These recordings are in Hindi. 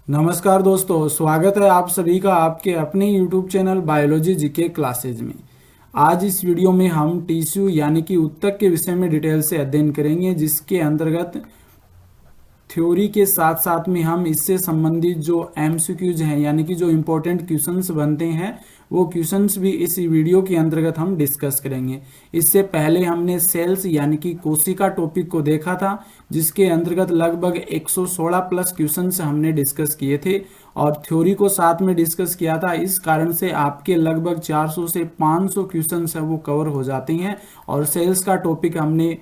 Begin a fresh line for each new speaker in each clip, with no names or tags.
नमस्कार दोस्तों, स्वागत है आप सभी का आपके अपने YouTube channel biology GK classes में। आज इस वीडियो में हम टिश्यू यानी कि ऊतक के विषय में डिटेल से अध्ययन करेंगे, जिसके अंतर्गत थ्योरी के साथ साथ में हम इससे संबंधित जो एमसीक्यूज हैं यानी कि जो इम्पोर्टेंट क्वेश्चंस बनते हैं वो क्वेश्चंस भी इस वीडियो के अंतर्गत हम डिस्कस करेंगे। इससे पहले हमने सेल्स यानी कि कोशिका टॉपिक को देखा था, जिसके अंतर्गत लगभग 116 प्लस क्वेश्चंस हमने डिस्कस किए थे और थ्योरी को साथ में डिस्कस किया था। इस कारण से आपके लगभग 400 से 500 क्वेश्चंस है वो कवर हो जाते हैं और सेल्स का टॉपिक हमने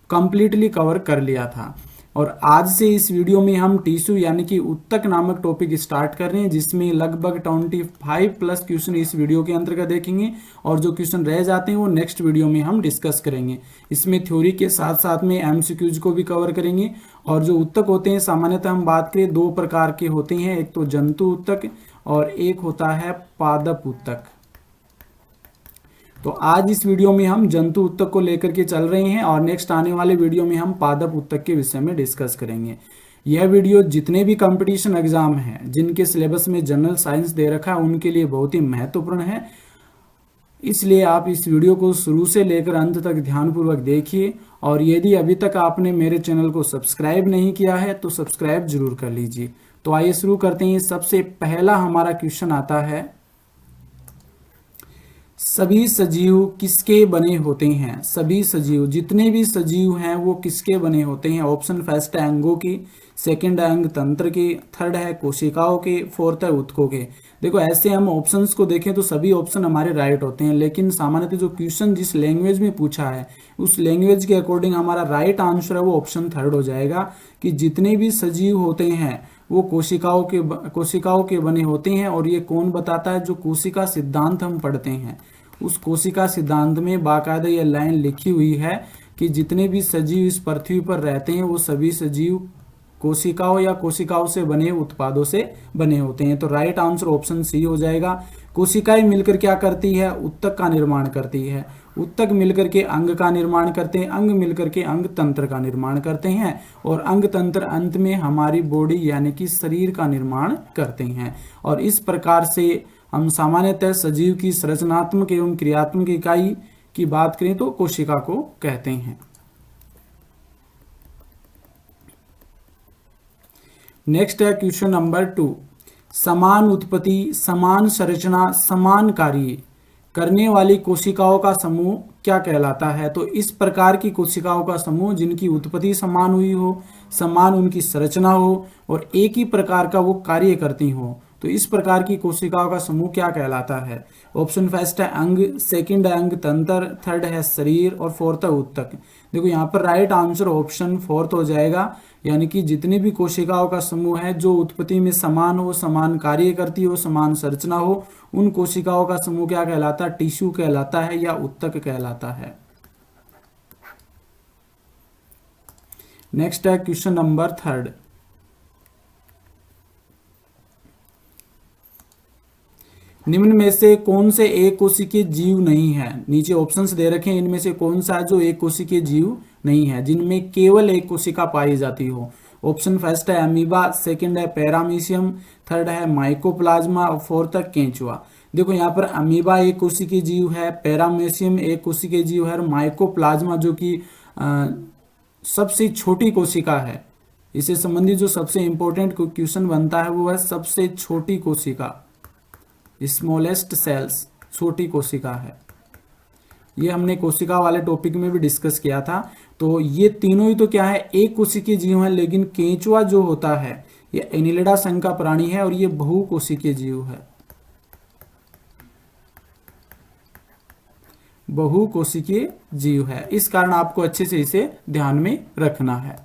कंप्लीटली कवर कर लिया था। और आज से इस वीडियो में हम टिश्यू यानी कि ऊतक नामक टॉपिक स्टार्ट कर रहे हैं, जिसमें लगभग 25 प्लस क्वेश्चन इस वीडियो के अंतर्गत देखेंगे और जो क्वेश्चन रह जाते हैं वो नेक्स्ट वीडियो में हम डिस्कस करेंगे। इसमें थ्योरी के साथ साथ में एमसीक्यूज को भी कवर करेंगे। और जो ऊतक होते हैं सामान्यतः हम बात करें दो प्रकार के होते हैं, एक तो जंतु ऊतक और एक होता है पादप ऊतक। तो आज इस वीडियो में हम जंतु ऊतक को लेकर के चल रहे हैं और नेक्स्ट आने वाले वीडियो में हम पादप ऊतक के विषय में डिस्कस करेंगे। यह वीडियो जितने भी कंपटीशन एग्जाम हैं जिनके सिलेबस में जनरल साइंस दे रखा है उनके लिए बहुत ही महत्वपूर्ण है, इसलिए आप इस वीडियो को शुरू से लेकर अंत तक ध्यानपूर्वक देखिए। और यदि अभी तक आपने मेरे चैनल को सब्सक्राइब नहीं किया है तो सब्सक्राइब जरूर कर लीजिए। तो आइए शुरू करते हैं। सबसे पहला हमारा क्वेश्चन आता है, सभी सजीव किसके बने होते हैं? सभी सजीव, जितने भी सजीव हैं वो किसके बने होते हैं? ऑप्शन फर्स्ट है अंगों की, सेकंड है अंग तंत्र के, थर्ड है कोशिकाओं के, फोर्थ है ऊतकों के। देखो ऐसे हम ऑप्शंस को देखें तो सभी ऑप्शन हमारे राइट होते हैं, लेकिन सामान्यतः जो क्वेश्चन जिस लैंग्वेज में पूछा है उस लैंग्वेज के अकॉर्डिंग हमारा राइट आंसर है वो ऑप्शन थर्ड हो जाएगा कि जितने भी सजीव होते हैं वो कोशिकाओं के बने होते हैं। और ये कौन बताता है? जो कोशिका सिद्धांत हम पढ़ते हैं उस कोशिका सिद्धांत में बाकायदा यह लाइन लिखी हुई है कि जितने भी सजीव इस पृथ्वी पर रहते हैं वो सभी सजीव कोशिकाओं या कोशिकाओं से बने उत्पादों से बने होते हैं। तो राइट आंसर ऑप्शन सी हो जाएगा। कोशिकाएं मिलकर क्या करती है? ऊतक का निर्माण करती है। ऊतक मिलकर के अंग का निर्माण करते हैं, अंग मिलकर के अंग तंत्र का निर्माण करते हैं और अंग तंत्र अंत में हमारी बॉडी यानी कि शरीर का निर्माण करते हैं। और इस प्रकार से हम सामान्यतः सजीव की संरचनात्मक एवं क्रियात्मक इकाई की बात करें तो कोशिका को कहते हैं। नेक्स्ट है क्वेश्चन नंबर 2, समान उत्पत्ति, समान संरचना, समान कार्य करने वाली कोशिकाओं का समूह क्या कहलाता है? तो इस प्रकार की कोशिकाओं का समूह जिनकी उत्पत्ति समान हुई हो, समान उनकी संरचना हो और एक ही प्रकार का वो कार्य करती हो, तो इस प्रकार की कोशिकाओं का समूह क्या कहलाता है? ऑप्शन फर्स्ट है अंग, सेकंड है अंग तंत्र, थर्ड है शरीर और फोर्थ है ऊतक। देखो यहाँ पर राइट आंसर ऑप्शन फोर्थ हो जाएगा, यानी कि जितनी भी कोशिकाओं का समूह है जो उत्पत्ति में समान हो, समान कार्य करती हो, समान संरचना हो, उन कोशिकाओं का समूह क्या कहलाता है? टिश्यू कहलाता है या ऊतक कहलाता है। नेक्स्ट है क्वेश्चन नंबर 3, निम्न में से कौन से एक कोशिकीय जीव नहीं है? नीचे ऑप्शंस दे रखे हैं, इनमें से कौन सा है जो एक कोशिकीय जीव नहीं है, जिनमें केवल एक कोशिका पाई जाती हो? ऑप्शन फर्स्ट है अमीबा, सेकंड है पैरामीशियम, थर्ड है माइकोप्लाज्मा और फोर्थ है केंचुआ। देखो यहाँ पर अमीबा एक कोशिकीय जीव है, पैरामीशियम एक कोशिकीय जीव है और माइकोप्लाज्मा जो कि सबसे छोटी कोशिका है, इससे संबंधित जो सबसे इंपॉर्टेंट क्वेश्चन बनता है वो है सबसे छोटी कोशिका, स्मॉलेस्ट सेल्स, छोटी कोशिका है। ये हमने कोशिका वाले टॉपिक में भी डिस्कस किया था। तो ये तीनों ही तो क्या है? एक कोशिकीय जीव है, लेकिन केंचुआ जो होता है ये एनिलिडा संघ का प्राणी है और ये बहुकोशिकीय जीव है, बहुकोशिकीय जीव है। इस कारण आपको अच्छे से इसे ध्यान में रखना है।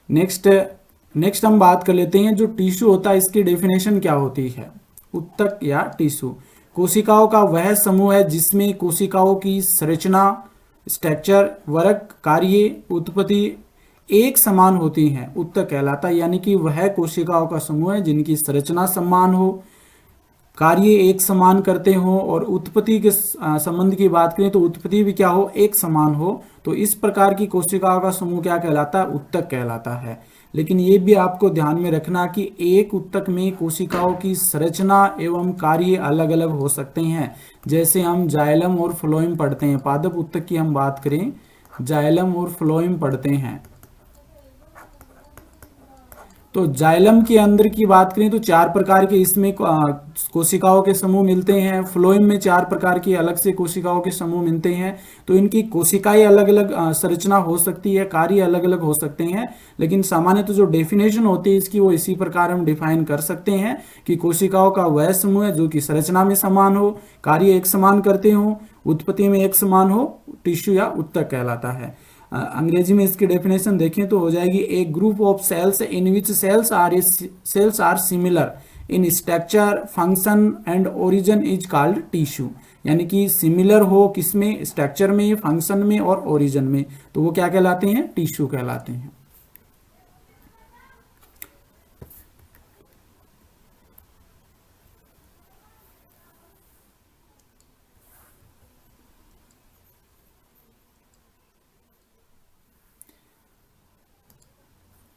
नेक्स्ट हम बात कर लेते हैं जो टिश्यू होता है इसकी डेफिनेशन क्या होती है? ऊतक या टिश्यू कोशिकाओं का वह समूह है जिसमें कोशिकाओं की संरचना, स्ट्रक्चर, वर्क, कार्य, उत्पत्ति एक समान होती हैं, ऊतक कहलाता है। यानी कि वह कोशिकाओं का समूह है जिनकी संरचना समान हो, कार्य एक समान करते हो और उत्पत्ति के संबंध की बात करें तो उत्पत्ति भी क्या हो? एक समान हो। तो इस प्रकार की कोशिकाओं का समूह क्या कहलाता है? ऊतक कहलाता है। लेकिन ये भी आपको ध्यान में रखना कि एक ऊतक में कोशिकाओं की संरचना एवं कार्य अलग अलग हो सकते हैं। जैसे हम जाइलम और फ्लोएम पढ़ते हैं, पादप ऊतक की हम बात करें, जाइलम और फ्लोएम पढ़ते हैं, तो जाइलम के अंदर की बात करें तो 4 प्रकार के इसमें कोशिकाओं के समूह मिलते हैं। फ्लोएम में 4 प्रकार की अलग से कोशिकाओं के समूह मिलते हैं। तो इनकी कोशिकाएं अलग अलग संरचना हो सकती है, कार्य अलग अलग हो सकते हैं, लेकिन सामान्यतः जो डेफिनेशन होती है इसकी वो इसी प्रकार हम डिफाइन कर सकते हैं कि कोशिकाओं का वह समूह है जो कि संरचना में समान हो, कार्य एक समान करते हो, उत्पत्ति में एक समान हो, टिश्यू या ऊतक कहलाता है। अंग्रेजी में इसकी डेफिनेशन देखें तो हो जाएगी, a group of cells in which cells are similar in structure, function and origin is called tissue. यानी कि सिमिलर हो किसमें? स्ट्रक्चर में, फंक्शन में और ओरिजिन में, तो वो क्या कहलाते हैं? टिश्यू कहलाते हैं।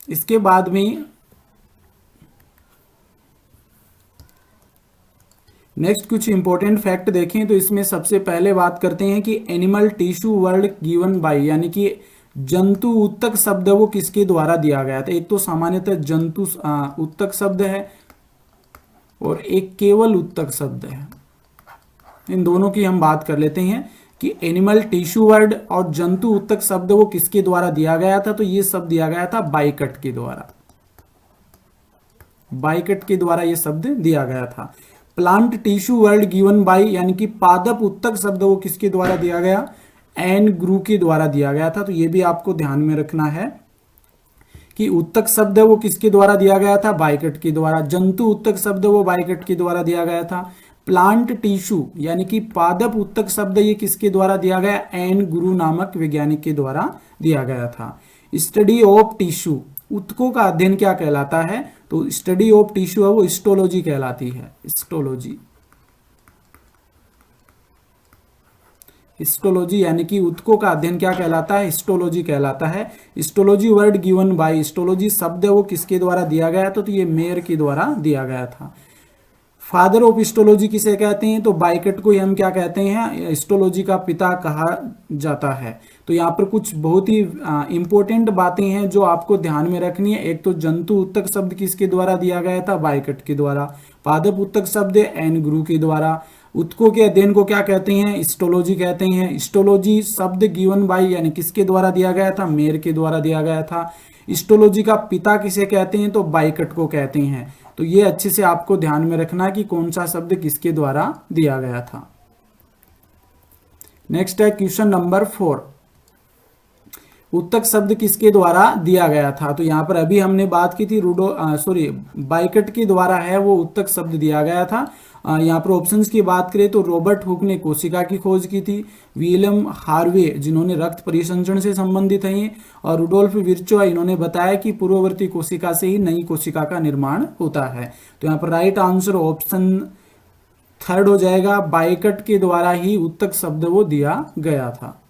इसके बाद में नेक्स्ट कुछ इंपॉर्टेंट फैक्ट देखें तो इसमें सबसे पहले बात करते हैं कि animal tissue word given by, यानी कि जंतु ऊतक शब्द वो किसके द्वारा दिया गया था? एक तो सामान्यतः जंतु ऊतक शब्द है और एक केवल ऊतक शब्द है। इन दोनों की हम बात कर लेते हैं कि एनिमल टिश्यू वर्ड और जंतु ऊतक शब्द वो किसके द्वारा दिया गया था? तो ये शब्द दिया गया था बाइकट के द्वारा, बाइकट के द्वारा ये शब्द दिया गया था। Plant tissue word given by, यानी कि पादप ऊतक शब्द वो किसके द्वारा दिया गया? एन ग्रू के द्वारा दिया गया था। तो ये भी आपको ध्यान में रखना है कि ऊतक शब्द वो किसके द्वारा दिया गया था? बाइकट के द्वारा। जंतु ऊतक शब्द वो बाइकट के द्वारा दिया गया था। प्लांट टिश्यू यानी कि पादप ऊतक शब्द ये किसके द्वारा दिया गया? एन गुरु नामक वैज्ञानिक के द्वारा दिया गया था। स्टडी ऑफ टिश्यू, ऊतकों का अध्ययन क्या कहलाता है? तो स्टडी ऑफ टिश्यू है वो हिस्टोलॉजी कहलाती है। हिस्टोलॉजी, हिस्टोलॉजी यानी कि ऊतकों का अध्ययन क्या कहलाता है? हिस्टोलॉजी कहलाता है। Histology word given by, histology शब्द है वो किसके द्वारा दिया गया था? तो ये मेयर के द्वारा दिया गया था। फादर ऑफ हिस्टोलॉजी किसे कहते हैं? तो बाइकट को हम क्या कहते हैं? हिस्टोलॉजी का पिता कहा जाता है। तो यहाँ पर कुछ बहुत ही इंपॉर्टेंट बातें हैं जो आपको ध्यान में रखनी है। एक तो जंतु ऊतक शब्द किसके द्वारा दिया गया था? बाइकट के द्वारा। पादप ऊतक शब्द एन ग्रू के द्वारा। ऊतकों के अध्ययन को क्या कहते हैं? हिस्टोलॉजी कहते हैं। हिस्टोलॉजी शब्द गिवन बाय यानी किसके द्वारा दिया गया था? मेयर के द्वारा दिया गया था। हिस्टोलॉजी का पिता किसे कहते हैं? तो बाइकट को कहते हैं। तो ये अच्छे से आपको ध्यान में रखना कि कौन सा शब्द किसके द्वारा दिया गया था। नेक्स्ट है क्वेश्चन नंबर 4, ऊतक शब्द किसके द्वारा दिया गया था? तो यहाँ पर अभी हमने बात की थी बाइकट के द्वारा है वो ऊतक शब्द दिया गया था। यहाँ पर ऑप्शंस की बात करें तो रॉबर्ट हुक ने कोशिका की खोज की थी, विलियम हार्वे जिन्होंने रक्त परिसंचरण से संबंधित हैं, और रुडोल्फ विर्चो इन्होंने बताया कि पूर्ववर्ती कोशिका से ही नई कोशिका का निर्माण होता है। तो यहाँ पर राइट आंसर ऑप्शन 3 हो जाएगा, बाइकट के द्वारा ही ऊतक शब्द वो दिया गया था।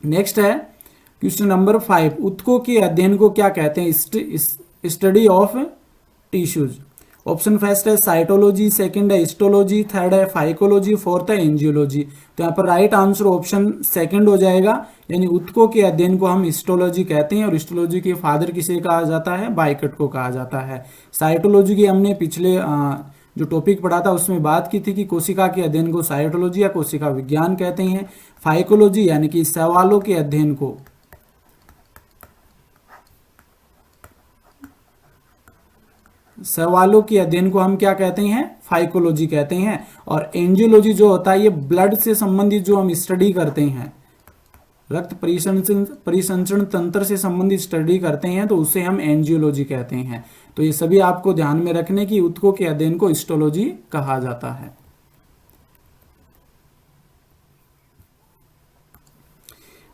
नेक्स्ट है क्वेश्चन नंबर 5, ऊतकों के अध्ययन को क्या कहते हैं? Study of tissues. Option first है साइटोलॉजी, सेकंड है हिस्टोलॉजी, थर्ड है फाइकोलॉजी, फोर्थ है एंजियोलॉजी। तो यहाँ पर राइट आंसर ऑप्शन सेकंड हो जाएगा, यानी ऊतकों के अध्ययन को हम हिस्टोलॉजी कहते हैं। और हिस्टोलॉजी के फादर किसे कहा जाता है? बाइकट को कहा जाता है। साइटोलॉजी की हमने पिछले जो टॉपिक पढ़ा था उसमें बात की थी कि कोशिका के अध्ययन को साइटोलॉजी या कोशिका विज्ञान कहते हैं। फाइकोलॉजी यानी कि सवालों के अध्ययन को हम क्या कहते हैं? फाइकोलॉजी कहते हैं। और एंजियोलॉजी जो होता है ये ब्लड से संबंधित जो हम स्टडी करते हैं, रक्त परिसंचरण तंत्र से संबंधित स्टडी करते हैं, तो उसे हम एंजियोलॉजी कहते हैं। तो ये सभी आपको ध्यान में रखने की ऊतकों के अध्ययन को हिस्टोलॉजी कहा जाता है।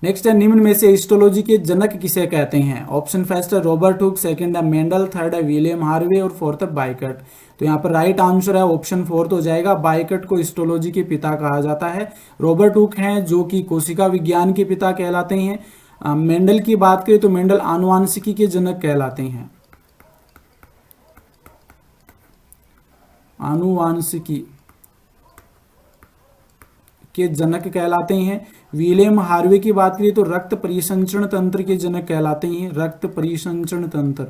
नेक्स्ट है निम्न में से हिस्टोलॉजी के जनक किसे कहते हैं? ऑप्शन फर्स्ट है रॉबर्ट हुक, सेकंड है मेंडल, थर्ड है विलियम हार्वे और फोर्थ है बाइकट। तो यहाँ पर राइट आंसर है ऑप्शन फोर्थ हो जाएगा। बाइकट को हिस्टोलॉजी के पिता कहा जाता है। रॉबर्ट हुक हैं जो कि कोशिका विज्ञान के पिता कहलाते हैं। मेंडल की बात करें तो मेंडल आनुवांशिकी के जनक कहलाते हैं, आनुवांशिकी के जनक कहलाते हैं। विलियम हार्वे की बात करिए तो रक्त परिसंचरण तंत्र के जनक कहलाते हैं, रक्त परिसंचरण तंत्र,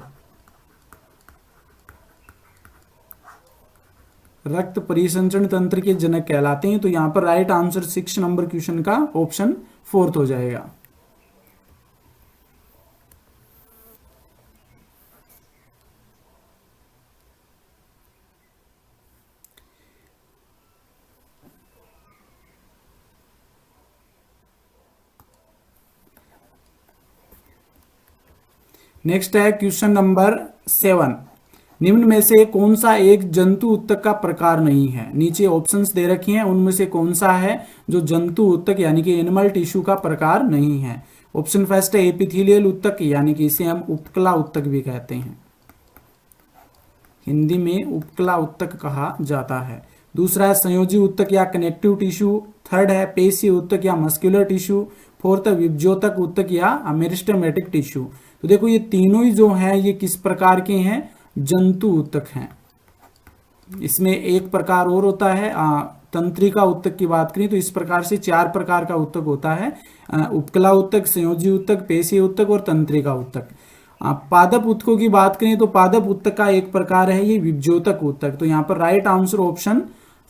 रक्त परिसंचरण तंत्र के जनक कहलाते हैं। तो यहां पर राइट आंसर 6 नंबर क्वेश्चन का ऑप्शन फोर्थ हो जाएगा। नेक्स्ट है क्वेश्चन नंबर 7। निम्न में से कौन सा एक जंतु उत्तक का प्रकार नहीं है? नीचे ऑप्शंस दे रखी हैं, उनमें से कौन सा है जो जंतु उत्तक यानी कि एनिमल टिश्यू का प्रकार नहीं है? ऑप्शन फर्स्ट है एपिथेलियल उत्तक, यानी कि इसे हम उपकला उत्तक भी कहते हैं, हिंदी में उपकला उत्तक कहा जाता है। दूसरा है संयोजी उत्तक या कनेक्टिव टिश्यू। थर्ड है पेशी उत्तक या मस्कुलर टिश्यू। फोर्थ है विभज्योतक उत्तक या मेरिस्टेमेटिक टिश्यू। तो देखो ये तीनों ही जो हैं ये किस प्रकार के हैं? जंतु उत्तक हैं। इसमें एक प्रकार और होता है तंत्रिका उत्तक की बात करें तो इस प्रकार से 4 प्रकार का उत्तक होता है, उपकला उत्तक, संयोजी उत्तक, पेशी उत्तक और तंत्रिका उत्तक। पादप उत्तकों की बात करें तो पादप उत्तक का एक प्रकार है ये विभज्योतक उत्तक। तो यहाँ पर राइट आंसर ऑप्शन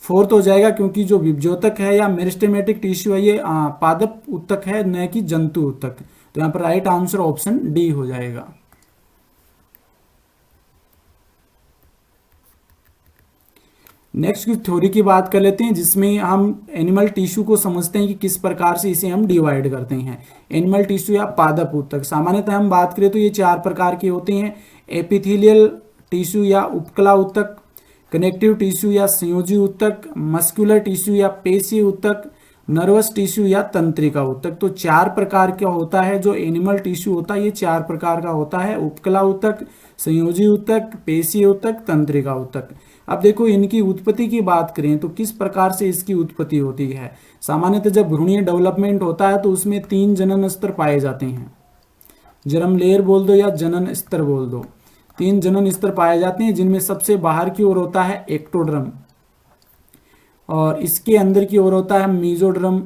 फोर्थ हो जाएगा, क्योंकि जो विभज्योतक है या मेरिस्टेमेटिक टिश्यू है ये पादप उत्तक है, न कि जंतु उत्तक। तो यहाँ पर राइट आंसर ऑप्शन डी हो जाएगा। नेक्स्ट की थ्योरी की बात कर लेते हैं, जिसमें हम एनिमल टिश्यू को समझते हैं कि किस प्रकार से इसे हम डिवाइड करते हैं। एनिमल टिश्यू या पादप उत्तक सामान्यतः हम बात करें तो ये 4 प्रकार के होते हैं। एपिथेलियल टिश्यू या उपकला उत्तक, कनेक्टिव टिश्यू या संयोजी उत्तक, मस्कुलर टिश्यू या पेशी उत्तक, नर्वस टिश्यू या तंत्रिका उत्तक। तो 4 प्रकार का होता है जो एनिमल टिश्यू होता है, ये 4 प्रकार का होता है, उपकला उत्तक, संयोजी उत्तक, पेशी उत्तक, तंत्रिका उत्तक। अब देखो इनकी उत्पत्ति की बात करें तो किस प्रकार से इसकी उत्पत्ति होती है। सामान्यतः जब भ्रूणीय डेवलपमेंट होता है तो उसमें 3 जनन स्तर पाए जाते हैं, जर्म लेयर बोल दो या जनन स्तर बोल दो। 3 जनन स्तर पाए जाते हैं, जिनमें सबसे बाहर की ओर होता है एक्टोड्रम और इसके अंदर की ओर होता है मीजोड्रम,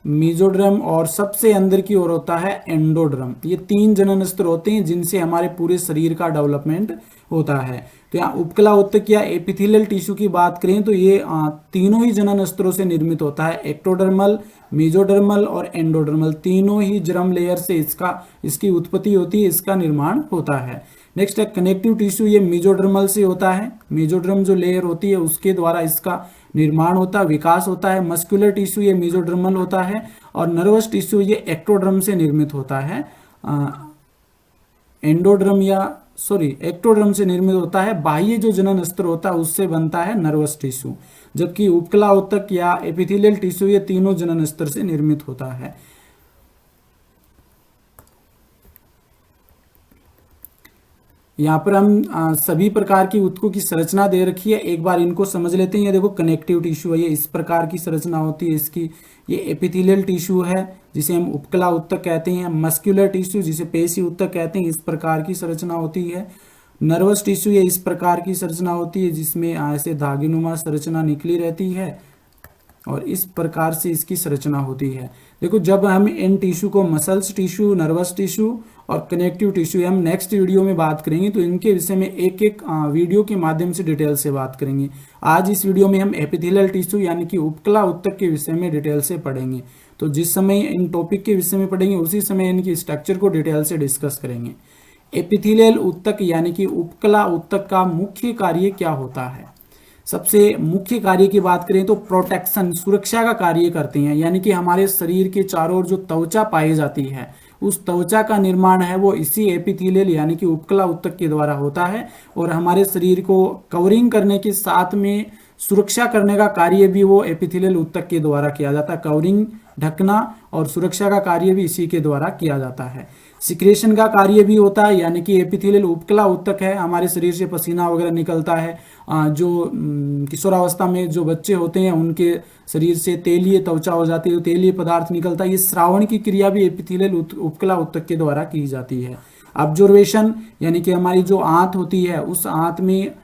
मीजोड्रम और सबसे अंदर की ओर होता है एंडोड्रम। ये 3 जनन स्तर होते हैं जिनसे हमारे पूरे शरीर का डेवलपमेंट होता है। तो यहाँ उपकला उत्तक या एपिथेलियल टिश्यू की बात करें तो ये तीनों ही जनन स्तरों से निर्मित होता है, एक्टोडर्मल, मेजोडर्मल और एंडोडर्मल। तीनों ही जर्म लेयर से इसकी उत्पत्ति होती है, इसका निर्माण होता है। नेक्स्ट है कनेक्टिव टिश्यू, ये मेजोडर्मल से होता है, मेजोडर्म जो लेयर होती है उसके द्वारा इसका निर्माण होता है, विकास होता है। मस्कुलर टिश्यू ये मेजोडर्मल होता है और नर्वस टिश्यू ये एक्टोड्रम से निर्मित होता है, एक्टोड्रम से निर्मित होता है। बाह्य जो जनन स्तर होता है उससे बनता है नर्वस टिश्यू, जबकि उपकला उत्तक या एपिथेलियल टिश्यू ये तीनों जनन स्तर से निर्मित होता है। यहाँ पर हम सभी प्रकार की उत्तकों की संरचना दे रखी है, एक बार इनको समझ लेते हैं। ये देखो कनेक्टिव टिश्यू है, ये इस प्रकार की संरचना होती है इसकी। ये एपिथेलियल टिश्यू है जिसे हम उपकला उत्तक कहते हैं। मस्कुलर टिश्यू जिसे पेशी उत्तक कहते हैं, इस प्रकार की संरचना होती है। नर्वस टिश्यू ये इस प्रकार की संरचना होती है जिसमें ऐसे धागेनुमा संरचना निकली रहती है और इस प्रकार से इसकी संरचना होती है। देखो जब हम इन टिश्यू को मसल्स टिश्यू, नर्वस टिश्यू और कनेक्टिव टिश्यू हम नेक्स्ट वीडियो में बात करेंगे, तो इनके विषय में एक एक वीडियो के माध्यम से डिटेल से बात करेंगे। आज इस वीडियो में हम एपिथेलियल टिश्यू यानी कि उपकला उत्तक के विषय में डिटेल से पढ़ेंगे। तो जिस समय इन टॉपिक के विषय में पढ़ेंगे उसी समय इनकी स्ट्रक्चर को डिटेल से डिस्कस करेंगे। एपिथेलियल उत्तक यानी कि उपकला उत्तक का मुख्य कार्य क्या होता है? सबसे मुख्य कार्य की बात करें तो प्रोटेक्शन, सुरक्षा का कार्य करते हैं, यानी कि हमारे शरीर के चारों ओर जो त्वचा पाई जाती है उस त्वचा का निर्माण है वो इसी एपिथेलियल यानी कि उपकला उत्तक के द्वारा होता है। और हमारे शरीर को कवरिंग करने के साथ में सुरक्षा करने का कार्य भी वो एपिथेलियल ऊतक के द्वारा किया जाता है। कवरिंग, ढकना और सुरक्षा का कार्य भी इसी के द्वारा किया जाता है। सिक्रेशन का कार्य भी होता है, यानी कि एपिथेलियल उपकला ऊतक है, हमारे शरीर से पसीना वगैरह निकलता है। जो किशोरावस्था में जो बच्चे होते हैं उनके शरीर से तेलीय त्वचा हो जाती है, तो तेलीय पदार्थ निकलता है। ये श्रावण की क्रिया भी एपिथेलियल उपकला ऊतक के द्वारा की जाती है। ऑब्जर्वेशन, यानी कि हमारी जो आंत होती है उस आंत में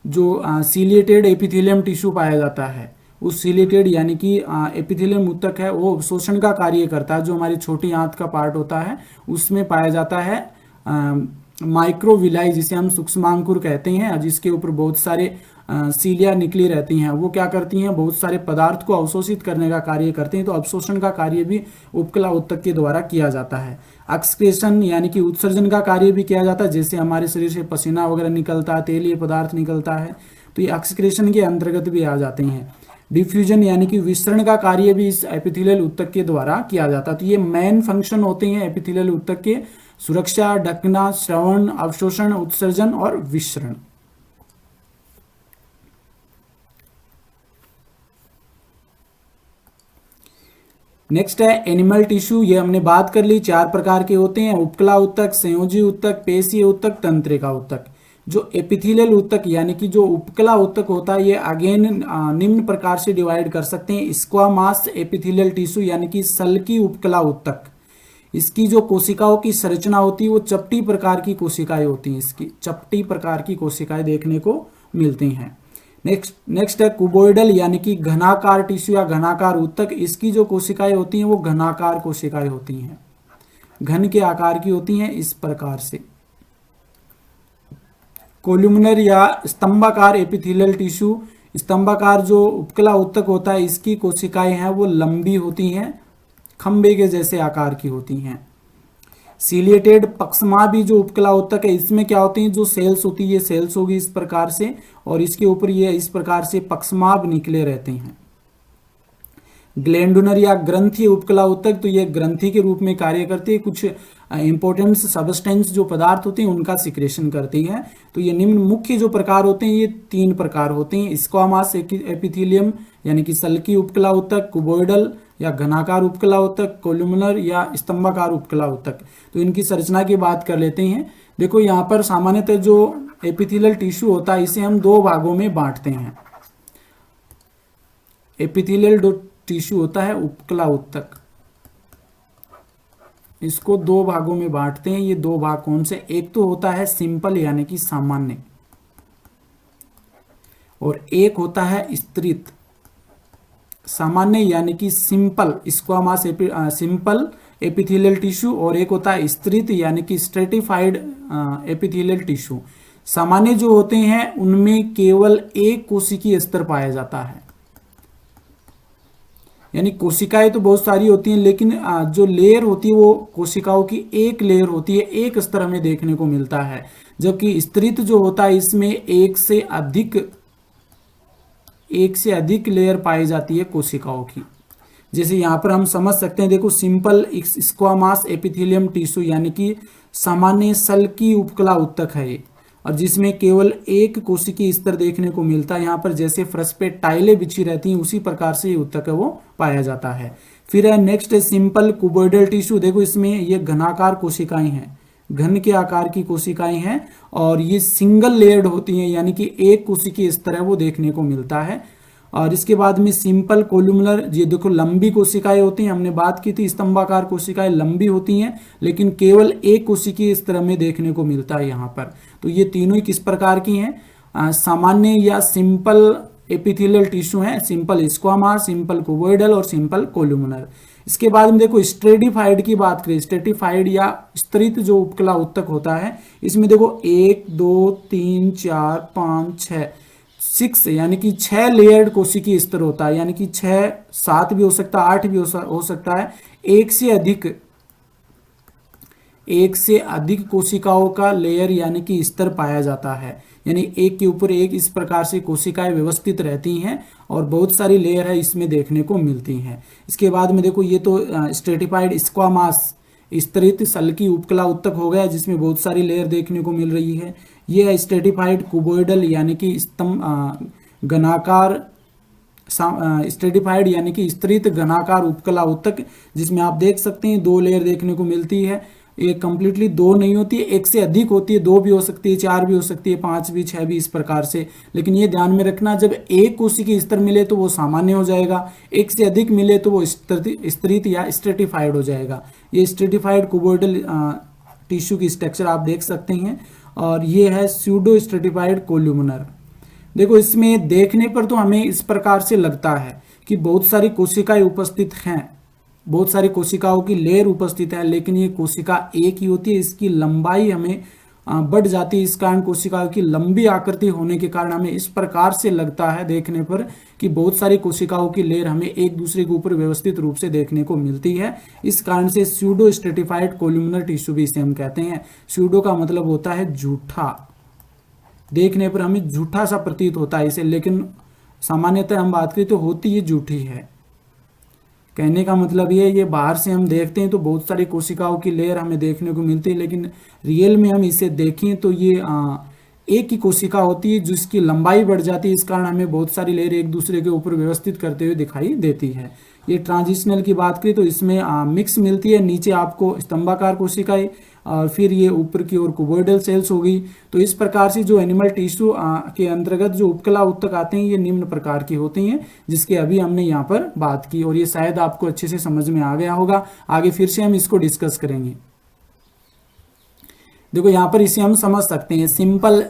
जो सीलिएटेड एपिथेलियम टिश्यू पाया जाता है, उस सीलिएटेड यानी कि एपिथेलियम ऊतक है वो शोषण का कार्य करता है। जो हमारी छोटी आंत का पार्ट होता है उसमें पाया जाता है माइक्रोविलाई, जिसे हम सूक्ष्मांकुर कहते हैं, जिसके ऊपर बहुत सारे सीलिया निकली रहती हैं। वो क्या करती हैं, बहुत सारे पदार्थ को अवशोषित करने का कार्य करते हैं। तो अवशोषण का कार्य भी उपकला ऊतक के द्वारा किया जाता है। एक्सक्रेशन यानी कि उत्सर्जन का कार्य भी किया जाता है, जैसे हमारे शरीर से पसीना वगैरह निकलता है, तेलीय पदार्थ निकलता है, तो ये एक्सक्रेशन के अंतर्गत भी आ जाते हैं। डिफ्यूजन यानी कि विसरण का कार्य भी इस एपिथेलियल ऊतक के द्वारा किया जाता है। तो ये मेन फंक्शन होते हैं एपिथेलियल ऊतक के: सुरक्षा, ढकना, श्रवण, अवशोषण, उत्सर्जन और विसरण। नेक्स्ट है एनिमल टिश्यू। ये हमने बात कर ली, 4 प्रकार के होते हैं: उपकला ऊतक, संयोजी ऊतक, पेशीय ऊतक, तंत्रिका ऊतक। जो एपिथेलियल ऊतक यानी कि जो उपकला ऊतक होता है, ये अगेन निम्न प्रकार से डिवाइड कर सकते हैं: स्क्वामास एपिथेलियल टिश्यू यानी कि सल्की उपकला ऊतक। इसकी जो कोशिकाओं की संरचना होती है वो चपटी प्रकार की कोशिकाएं होती हैं, इसकी चपटी प्रकार की कोशिकाएं देखने को मिलती हैं। नेक्स्ट है कुबोइडल यानी कि घनाकार टिश्यू या घनाकार ऊतक। इसकी जो कोशिकाएं होती हैं वो घनाकार कोशिकाएं होती हैं, घन के आकार की होती हैं इस प्रकार से। कोल्यूमिनर या स्तंभाकार एपिथेलियल टिश्यू, स्तंभाकार जो उपकला ऊतक होता है इसकी कोशिकाएं हैं वो लंबी होती हैं, खंबे के जैसे आकार की होती हैं। सीलिएटेड पक्ष्मा भी जो उपकला ऊतक है, इसमें क्या होती है, जो सेल्स होती है ये सेल्स होगी इस प्रकार से, और इसके ऊपर ये इस प्रकार से पक्ष्माभ निकले रहते हैं। ग्लैंडुलर या ग्रंथि उपकला ऊतक, तो ये ग्रंथि के रूप में कार्य करती है, कुछ इंपॉर्टेंट सब्सटेंस जो पदार्थ होते हैं उनका सिक्रेशन करती है। तो ये निम्न मुख्य जो प्रकार होते हैं ये 3 प्रकार होते हैं: स्क्वामास एपिथेलियम यानी कि सल्की उपकला ऊतक, कुबोइडल या घनाकार उपकला ऊतक, कोल्यूमिनर या स्तंभाकार उपकला ऊतक। तो इनकी संरचना की बात कर लेते हैं। देखो यहाँ पर सामान्यतः जो एपिथेलियल टिश्यू होता है इसे हम 2 भागों में बांटते हैं। एपिथेलियल टिश्यू होता है उपकला ऊतक, इसको 2 भागों में बांटते हैं। ये 2 भाग कौन से? एक तो होता है सिंपल यानी कि सामान्य, और एक होता है स्तरित। सामान्य यानी कि सिंपल स्क्वामास सिंपल एपिथेलियल टिश्यू, और एक होता है स्तरित यानी कि स्ट्रेटिफाइड एपिथेलियल टिश्यू। सामान्य जो होते हैं उनमें केवल एक कोशिकीय स्तर पाया जाता है, यानी कोशिकाएं तो बहुत सारी होती हैं लेकिन जो लेयर होती है वो कोशिकाओं की एक लेयर होती है, एक स्तर हमें देखने को मिलता है। जबकि स्तरित जो होता है इसमें एक से अधिक लेयर पाई जाती है कोशिकाओं की। जैसे यहाँ पर हम समझ सकते हैं, देखो सिंपल स्क्वामास एपिथेलियम टिश्यू यानी कि सामान्य सल्की उपकला ऊतक है ये, और जिसमें केवल एक कोशिकीय स्तर देखने को मिलता है। यहाँ पर जैसे फर्श पे टाइलें बिछी रहती हैं उसी प्रकार से ये ऊतक है वो पाया जाता है। फिर है नेक्स्ट सिंपल कुबोइडल टिश्यू। देखो इसमें ये घनाकार कोशिकाएं हैं, घन के आकार की कोशिकाएं हैं, और ये सिंगल लेयर्ड होती हैं यानी कि एक कोशिकीय स्तर है वो देखने को मिलता है। और इसके बाद में सिंपल कोल्यूमुलर, ये देखो लंबी कोशिकाएं होती हैं, हमने बात की थी स्तंभाकार कोशिकाएं लंबी होती हैं लेकिन केवल एक कोशिकीय इस तरह में देखने को मिलता है यहाँ पर। तो ये तीनों ही किस प्रकार की हैं? सामान्य या सिंपल एपिथेलियल टिश्यू हैं, सिंपल स्क्वामास, सिंपल कुबोइडल और सिंपल कोल्यूमुलर। इसके बाद में देखो स्ट्रेटिफाइड की बात करें, स्ट्रेटिफाइड या स्तरित जो उपकला ऊतक होता है इसमें देखो 1 2 3 4 5 6 यानी कि 6 लेयर्ड कोशिकीय स्तर होता है, यानी कि 6 7 भी हो सकता है, 8 भी हो सकता है। एक से अधिक कोशिकाओं का लेयर यानी कि स्तर पाया जाता है, यानी एक के ऊपर एक इस प्रकार से कोशिकाएं व्यवस्थित रहती हैं और बहुत सारी लेयर है इसमें देखने को मिलती हैं। इसके बाद में देखो ये तो स्ट्रेटिफाइड स्क्वामास स्तरित सल्की उपकला ऊतक हो गया जिसमें बहुत सारी लेयर देखने को मिल रही है। ये है स्ट्रेटिफाइड कुबोइडल यानी कि घनाकार स्ट्रेटिफाइड यानी कि स्तरित घनाकार उपकला ऊतक, जिसमें आप देख सकते हैं 2 लेयर देखने को मिलती है। ये कंप्लीटली 2 नहीं होती है, 1 से अधिक होती है, 2 भी हो सकती है, 4 भी हो सकती है, 5 भी, 6 भी, इस प्रकार से। लेकिन ये ध्यान में रखना, जब एक कोशिकीय स्तर मिले तो वो सामान्य हो जाएगा, 1 से अधिक मिले तो वो स्तरित या स्ट्रेटिफाइड हो जाएगा। ये स्ट्रेटिफाइड कुबोइडल टिश्यू की स्ट्रक्चर आप देख सकते हैं। और ये है स्यूडो स्ट्रेटिफाइड कोल्यूमिनर। देखो इसमें देखने पर तो हमें इस प्रकार से लगता है कि बहुत सारी कोशिकाएं उपस्थित हैं, बहुत सारी कोशिकाओं की लेयर उपस्थित है, लेकिन ये कोशिका एक ही होती है। इसकी लंबाई हमें बढ़ जाती है। इस कारण कोशिकाओं की लंबी आकृति होने के कारण हमें इस प्रकार से लगता है देखने पर कि बहुत सारी कोशिकाओं की लेयर हमें एक दूसरे के ऊपर व्यवस्थित रूप से देखने को मिलती है। इस कारण से स्यूडो स्ट्रेटिफाइड कोल्यूमिनर टिश्यू भी इसे हम कहते हैं। स्यूडो का मतलब होता है झूठा, देखने पर हमें झूठा सा प्रतीत होता है इसे, लेकिन सामान्यतः हम बात करें तो होती ये झूठी है। कहने का मतलब ये बाहर से हम देखते हैं तो बहुत सारी कोशिकाओं की लेयर हमें देखने को मिलती है, लेकिन रियल में हम इसे देखें तो ये एक ही कोशिका होती है जिसकी लंबाई बढ़ जाती है। इस कारण हमें बहुत सारी लेयर एक दूसरे के ऊपर व्यवस्थित करते हुए दिखाई देती है। ये ट्रांजिशनल की बात करें तो इसमें मिक्स मिलती है, नीचे आपको स्तंभाकार कोशिकाएं और फिर ये ऊपर की ओर कुबोइडल सेल्स होगी। तो इस प्रकार से जो एनिमल टिश्यू के अंतर्गत जो उपकला ऊतक आते हैं ये निम्न प्रकार की होती हैं, जिसके अभी हमने यहाँ पर बात की, और ये शायद आपको अच्छे से समझ में आ गया होगा। आगे फिर से हम इसको डिस्कस करेंगे। देखो यहाँ पर इसे हम समझ सकते हैं। सिंपल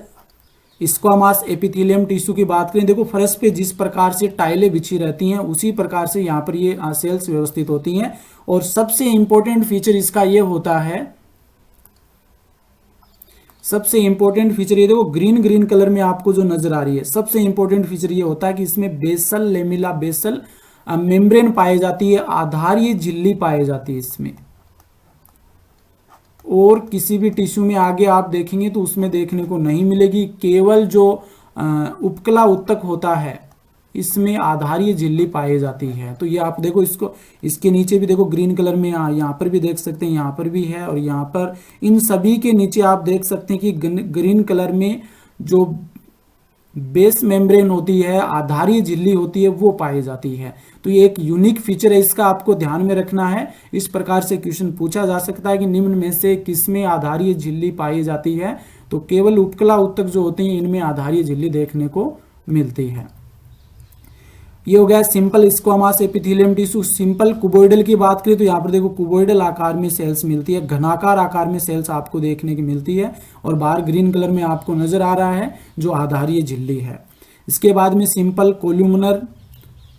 स्क्वामास एपिथेलियम टिश्यू की बात करें, देखो फर्श पे जिस प्रकार से टाइलें बिछी रहती हैं उसी प्रकार से यहाँ पर ये सेल्स व्यवस्थित होती हैं। और सबसे इंपॉर्टेंट फीचर इसका ये होता है, सबसे इंपॉर्टेंट फीचर ये देखो ग्रीन कलर में आपको जो नजर आ रही है, सबसे इंपॉर्टेंट फीचर ये होता है कि इसमें बेसल लेमिला बेसल मेम्ब्रेन पाई जाती है, आधारीय झिल्ली पाई जाती है इसमें। और किसी भी टिश्यू में आगे आप देखेंगे तो उसमें देखने को नहीं मिलेगी। केवल जो उपकला ऊतक होता है इसमें आधारीय झिल्ली पाई जाती है। तो ये आप देखो इसको, इसके नीचे भी देखो ग्रीन कलर में, यहाँ पर भी देख सकते हैं, यहाँ पर भी है, और यहाँ पर इन सभी के नीचे आप देख सकते हैं कि ग्रीन कलर में जो बेस मेम्ब्रेन होती है, आधारीय झिल्ली होती है, वो पाई जाती है। तो ये एक यूनिक फीचर है, इसका आपको ध्यान में रखना है। इस प्रकार से क्वेश्चन पूछा जा सकता है कि निम्न में से किसमें आधारीय झिल्ली पाई जाती है, तो केवल उपकला ऊतक जो होते हैं इनमें आधारीय झिल्ली देखने को मिलती है। ये हो गया सिंपल स्क्वामास एपिथेलियम टिश्यू। सिंपल कुबोइडल की बात करें तो यहाँ पर देखो कुबोइडल आकार में सेल्स मिलती है, घनाकार आकार में सेल्स आपको देखने की मिलती है, और बाहर ग्रीन कलर में आपको नजर आ रहा है जो आधारीय झिल्ली है। इसके बाद में सिंपल कोल्यूमिनर,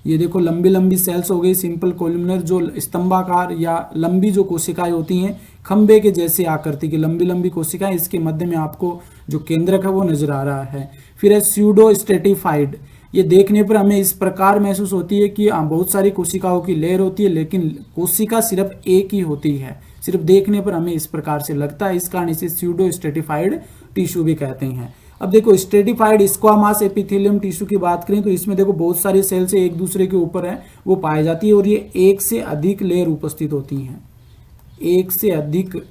ये देखो लंबी लंबी सेल्स हो गई सिंपल कोल्यूमिनर, जो स्तंभाकार या लंबी जो कोशिकाएं होती हैं, खंबे के जैसे आकृति की लंबी लंबी कोशिकाएं, इसके मध्य में आपको जो केंद्रक है वो नजर आ रहा है। फिर है स्यूडो स्ट्रेटिफाइड। ये देखने पर हमें इस प्रकार महसूस होती है कि बहुत सारी कोशिकाओं की लेयर होती है, लेकिन कोशिका सिर्फ एक ही होती है, सिर्फ देखने पर हमें इस प्रकार से लगता है। इस कारण इसे स्यूडो स्ट्रेटिफाइड टिश्यू भी कहते हैं। अब देखो स्ट्रेटिफाइड स्क्वामास एपिथेलियम टिश्यू की बात करें तो इसमें देखो बहुत सारी सेल्स एक दूसरे के ऊपर है वो पाई जाती है, और ये एक से अधिक लेयर उपस्थित होती हैं, एक से अधिक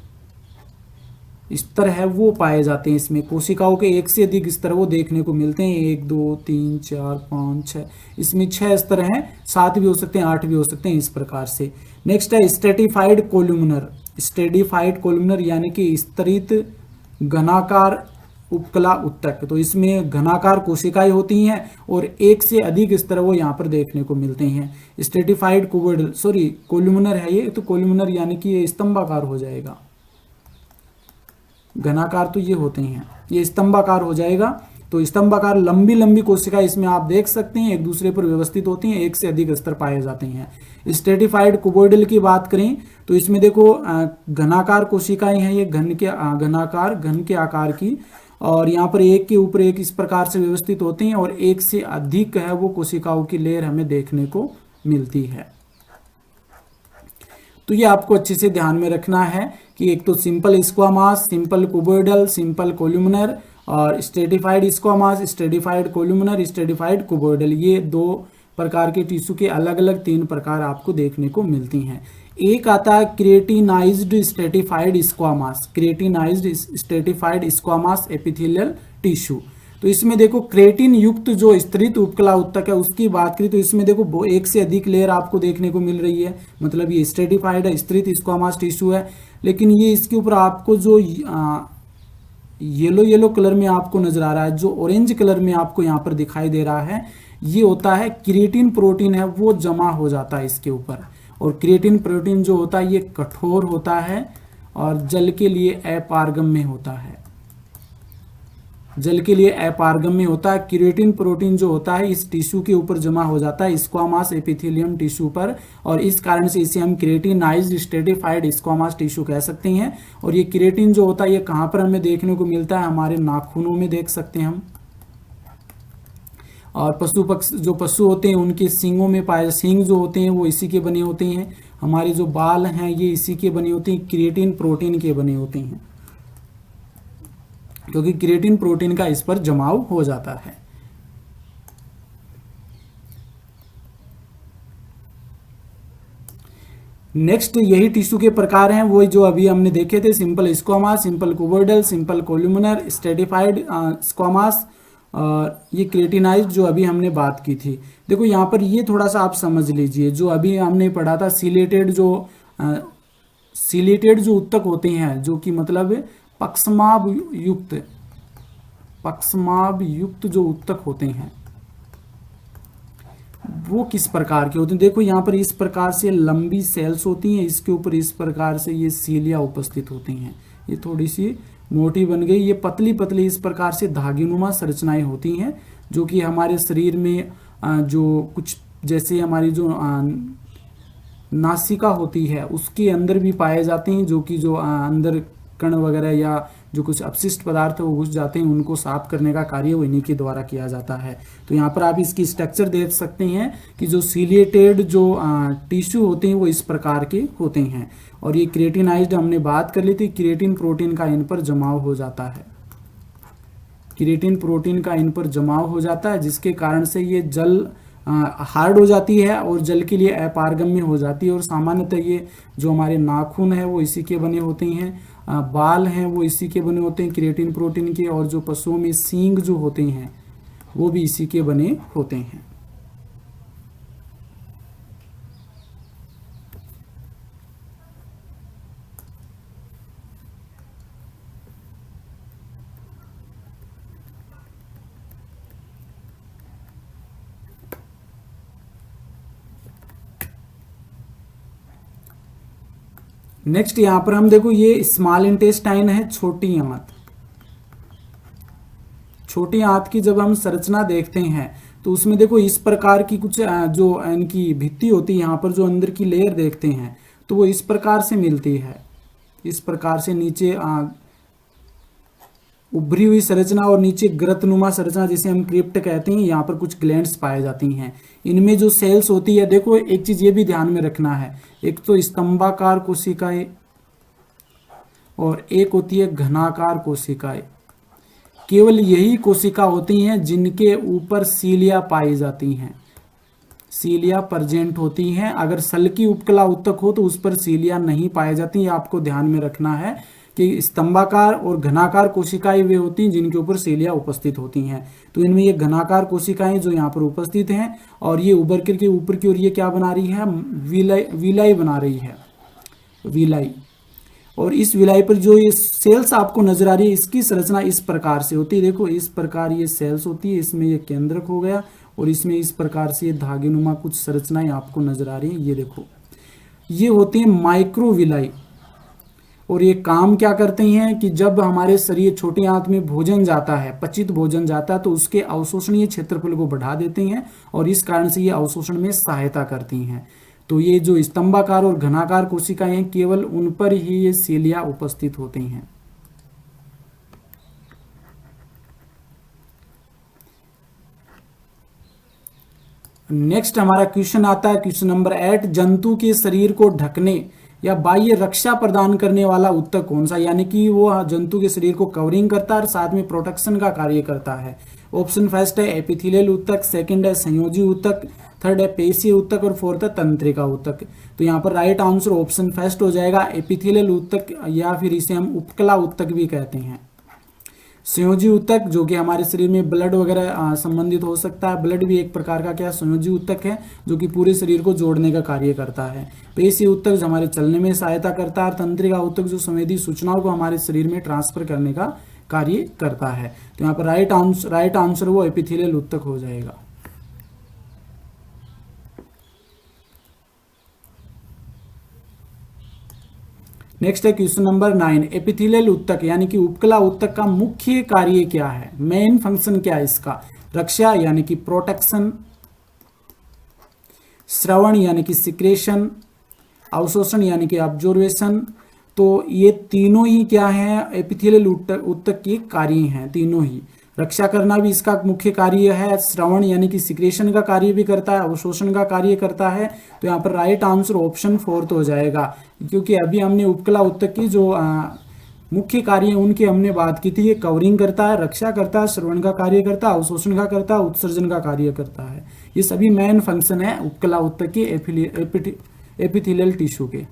स्तर है वो पाए जाते हैं इसमें। कोशिकाओं के एक से अधिक स्तर वो देखने को मिलते हैं, 1 2 3 4 5 6, इसमें 6 स्तर हैं, 7 भी हो सकते हैं, 8 भी हो सकते हैं, इस प्रकार से। नेक्स्ट है स्ट्रेटिफाइड कोल्यूमिनर। स्ट्रेटिफाइड कोल्यूमिनर यानी कि स्तरित घनाकार उपकला ऊतक। तो इसमें घनाकार कोशिकाएं होती हैं और एक से अधिक स्तर वो यहाँ पर देखने को मिलते हैं। स्ट्रेटिफाइड कुबोइडल कोल्यूमिनर है ये, तो कोल्यूमिनर यानी कि ये स्तंभाकार हो जाएगा, घनाकार तो ये होते हैं, ये स्तंभाकार हो जाएगा। तो स्तंभाकार लंबी लंबी कोशिका इसमें आप देख सकते हैं एक दूसरे पर व्यवस्थित होती हैं, एक से अधिक स्तर पाए जाते हैं। स्ट्रेटिफाइड कुबोइडल की बात करें तो इसमें देखो घनाकार कोशिकाएं हैं, ये घन के आकार की, और यहाँ पर एक के ऊपर एक इस प्रकार से व्यवस्थित होते हैं, और एक से अधिक है वो कोशिकाओं की लेयर हमें देखने को मिलती है। तो ये आपको अच्छे से ध्यान में रखना है कि एक तो सिंपल स्क्वामास, सिंपल कुबोइडल, सिंपल कोल्यूमिनर, और स्ट्रेटिफाइड स्क्वामास, स्ट्रेटिफाइड कोल्यूमिनर, स्ट्रेटिफाइड कुबोइडल, ये 2 प्रकार के टिश्यू के अलग अलग 3 प्रकार आपको देखने को मिलती हैं। एक आता है क्रिएटिनाइज्ड स्ट्रेटिफाइड स्क्वामास, क्रिएटिनाइज्ड स्ट्रेटिफाइड स्क्वामास एपिथेलियल टिश्यू। तो इसमें देखो क्रेटिन युक्त जो स्तरित उपकला उत्तक है उसकी बात करें तो इसमें देखो एक से अधिक लेयर आपको देखने को मिल रही है, मतलब ये स्ट्रेटिफाइड है, स्तरित स्क्वामस टिश्यू है। लेकिन ये इसके ऊपर आपको जो येलो येलो कलर में आपको नजर आ रहा है, जो ऑरेंज कलर में आपको यहाँ पर दिखाई दे रहा है, ये होता है क्रिएटिन प्रोटीन है, वो जमा हो जाता है इसके ऊपर। और क्रिएटिन प्रोटीन जो होता है ये कठोर होता है और जल के लिए अपारगम्य होता है, जल के लिए अपारगम्य होता है। क्रिएटिन प्रोटीन जो होता है इस टिश्यू के ऊपर जमा हो जाता है, स्क्वामस एपिथेलियम टिश्यू पर, और इस कारण से इसे हम क्रिएटिनाइज्ड स्ट्रेटिफाइड स्क्वामस टिश्यू कह सकते हैं। और ये क्रिएटिन जो होता है ये कहाँ पर हमें देखने को मिलता है, हमारे नाखूनों में देख सकते हैं हम। और जो पशु होते हैं उनके सींगों में पाए, सींग जो होते हैं वो इसी के बने होते हैं। हमारे जो बाल हैं ये इसी के बने होते हैं, क्रिएटिन प्रोटीन के बने होते हैं, क्योंकि क्रिएटिन प्रोटीन का इस पर जमाव हो जाता है। नेक्स्ट यही टिश्यू के प्रकार हैं वो जो अभी हमने देखे थे, simple squamous, simple cuboidal, simple columnar, stratified squamous, और ये क्रिएटिनाइज्ड जो अभी हमने बात की थी। देखो यहाँ पर ये थोड़ा सा आप समझ लीजिए, जो अभी हमने पढ़ा था सिलेटेड जो उत्तक होते हैं, जो कि मतलब पक्षमाभ युक्त जो उत्तक होते हैं वो किस प्रकार के होते हैं। देखो यहाँ पर इस प्रकार से लंबी सेल्स होती हैं, इसके ऊपर इस प्रकार से ये सीलिया उपस्थित होती हैं, ये थोड़ी सी मोटी बन गई, ये पतली पतली इस प्रकार से धागेनुमा संरचनाएं होती हैं, जो कि हमारे शरीर में जो कुछ जैसे हमारी जो नासिका होती है उसके अंदर भी पाए जाते हैं, जो कि जो अंदर कण वगैरह या जो कुछ अपशिष्ट पदार्थ वो घुस जाते हैं उनको साफ करने का कार्य वो इन्हीं के द्वारा किया जाता है। तो यहाँ पर आप इसकी स्ट्रक्चर देख सकते हैं कि जो सीलिएटेड जो टिश्यू होते हैं वो इस प्रकार के होते हैं। और ये क्रिएटिनाइज्ड हमने बात कर ली थी, क्रिएटिन प्रोटीन का इन पर जमाव हो जाता है, क्रिएटिन प्रोटीन का इन पर जमाव हो जाता है, जिसके कारण से ये जल हार्ड हो जाती है और जल के लिए अपारगम्य हो जाती है। और सामान्यतः ये जो हमारे नाखून है वो इसी के बने होते हैं, बाल हैं वो इसी के बने होते हैं क्रिएटिन प्रोटीन के, और जो पशुओं में सींग जो होते हैं वो भी इसी के बने होते हैं। नेक्स्ट यहां पर हम देखो ये स्मॉल इंटेस्टाइन है, छोटी आंत। छोटी आंत की जब हम संरचना देखते हैं तो उसमें देखो इस प्रकार की कुछ जो इनकी भित्ति होती है, यहाँ पर जो अंदर की लेयर देखते हैं तो वो इस प्रकार से मिलती है, इस प्रकार से नीचे उभरी हुई संरचना और नीचे ग्रतनुमा संरचना जिसे हम क्रिप्ट कहते हैं। यहाँ पर कुछ ग्लैंड्स पाए जाती हैं, इनमें जो सेल्स होती है, देखो एक चीज ये भी ध्यान में रखना है, एक तो स्तंभाकार कोशिकाएं और एक होती है घनाकार कोशिकाएं। केवल यही कोशिका होती हैं जिनके ऊपर सीलिया पाई जाती हैं, सीलिया प्रेजेंट होती हैं। अगर सल्की उपकला उत्तक हो तो उस पर सीलिया नहीं पाई जाती, आपको ध्यान में रखना है कि स्तंभाकार और घनाकार कोशिकाएं वे होती हैं जिनके ऊपर सीलिया उपस्थित होती हैं। तो इनमें ये घनाकार कोशिकाएं जो यहाँ पर उपस्थित हैं और ये उभर करके ऊपर की ओर ये क्या बना रही है, विलाई बना रही है, विलाई। और इस विलाई पर जो ये सेल्स आपको नजर आ रही है इसकी संरचना इस प्रकार से होती है, देखो इस प्रकार ये सेल्स होती है, इसमें ये केंद्रक हो गया और इसमें इस प्रकार से ये धागेनुमा कुछ संरचनाएं आपको नजर आ रही है। ये देखो ये होती है माइक्रोविलाई। और ये काम क्या करते हैं कि जब हमारे शरीर छोटी आंत में भोजन जाता है, पचित भोजन जाता है, तो उसके अवशोषणीय क्षेत्रफल को बढ़ा देते हैं और इस कारण से ये अवशोषण में सहायता करती हैं। तो ये जो स्तंभाकार और घनाकार कोशिकाएं हैं केवल उन पर ही ये सीलिया उपस्थित होते हैं। नेक्स्ट हमारा क्वेश्चन आता है क्वेश्चन नंबर 8, जंतु के शरीर को ढकने या बाह्य रक्षा प्रदान करने वाला उत्तक कौन सा, यानी कि वो जंतु के शरीर को कवरिंग करता है और साथ में प्रोटेक्शन का कार्य करता है। ऑप्शन फर्स्ट है एपिथेलियल उत्तक, सेकंड है संयोजी उत्तक, थर्ड है पेशीय उत्तक और फोर्थ है तंत्रिका उत्तक। तो यहाँ पर राइट आंसर ऑप्शन फर्स्ट हो जाएगा, एपिथेलियल उत्तक, या फिर इसे हम उपकला उत्तक भी कहते हैं। संयोजी ऊतक जो कि हमारे शरीर में ब्लड वगैरह संबंधित हो सकता है। ब्लड भी एक प्रकार का क्या संयोजी ऊतक है जो कि पूरे शरीर को जोड़ने का कार्य करता है। पेशी ऊतक जो हमारे चलने में सहायता करता है, और तंत्रिका ऊतक जो संवेदी सूचनाओं को हमारे शरीर में ट्रांसफर करने का कार्य करता है। तो यहाँ पर राइट आंसर वो एपिथेलियल ऊतक हो जाएगा। नेक्स्ट है क्वेश्चन नंबर 9, एपिथेलियल ऊतक यानी कि उपकला ऊतक का मुख्य कार्य क्या है, मेन फंक्शन क्या है इसका। रक्षा यानी कि प्रोटेक्शन, श्रवण यानी कि सिक्रेशन, अवशोषण यानी कि ऑब्जर्वेशन। तो ये तीनों ही क्या है, एपिथेलियल ऊतक के कार्य हैं तीनों ही। रक्षा करना भी इसका मुख्य कार्य है, श्रवण यानी कि सिक्रेशन का कार्य भी करता है, अवशोषण का कार्य करता है। तो यहाँ पर राइट आंसर ऑप्शन 4 हो जाएगा, क्योंकि अभी हमने उपकला ऊतक की जो मुख्य कार्य है उनकी हमने बात की थी। ये कवरिंग करता है, रक्षा करता है, श्रवण का कार्य करता है, अवशोषण का करता है, उत्सर्जन का कार्य करता है। ये सभी मेन फंक्शन है उपकला ऊतक के एपिथेलियल टिश्यू के।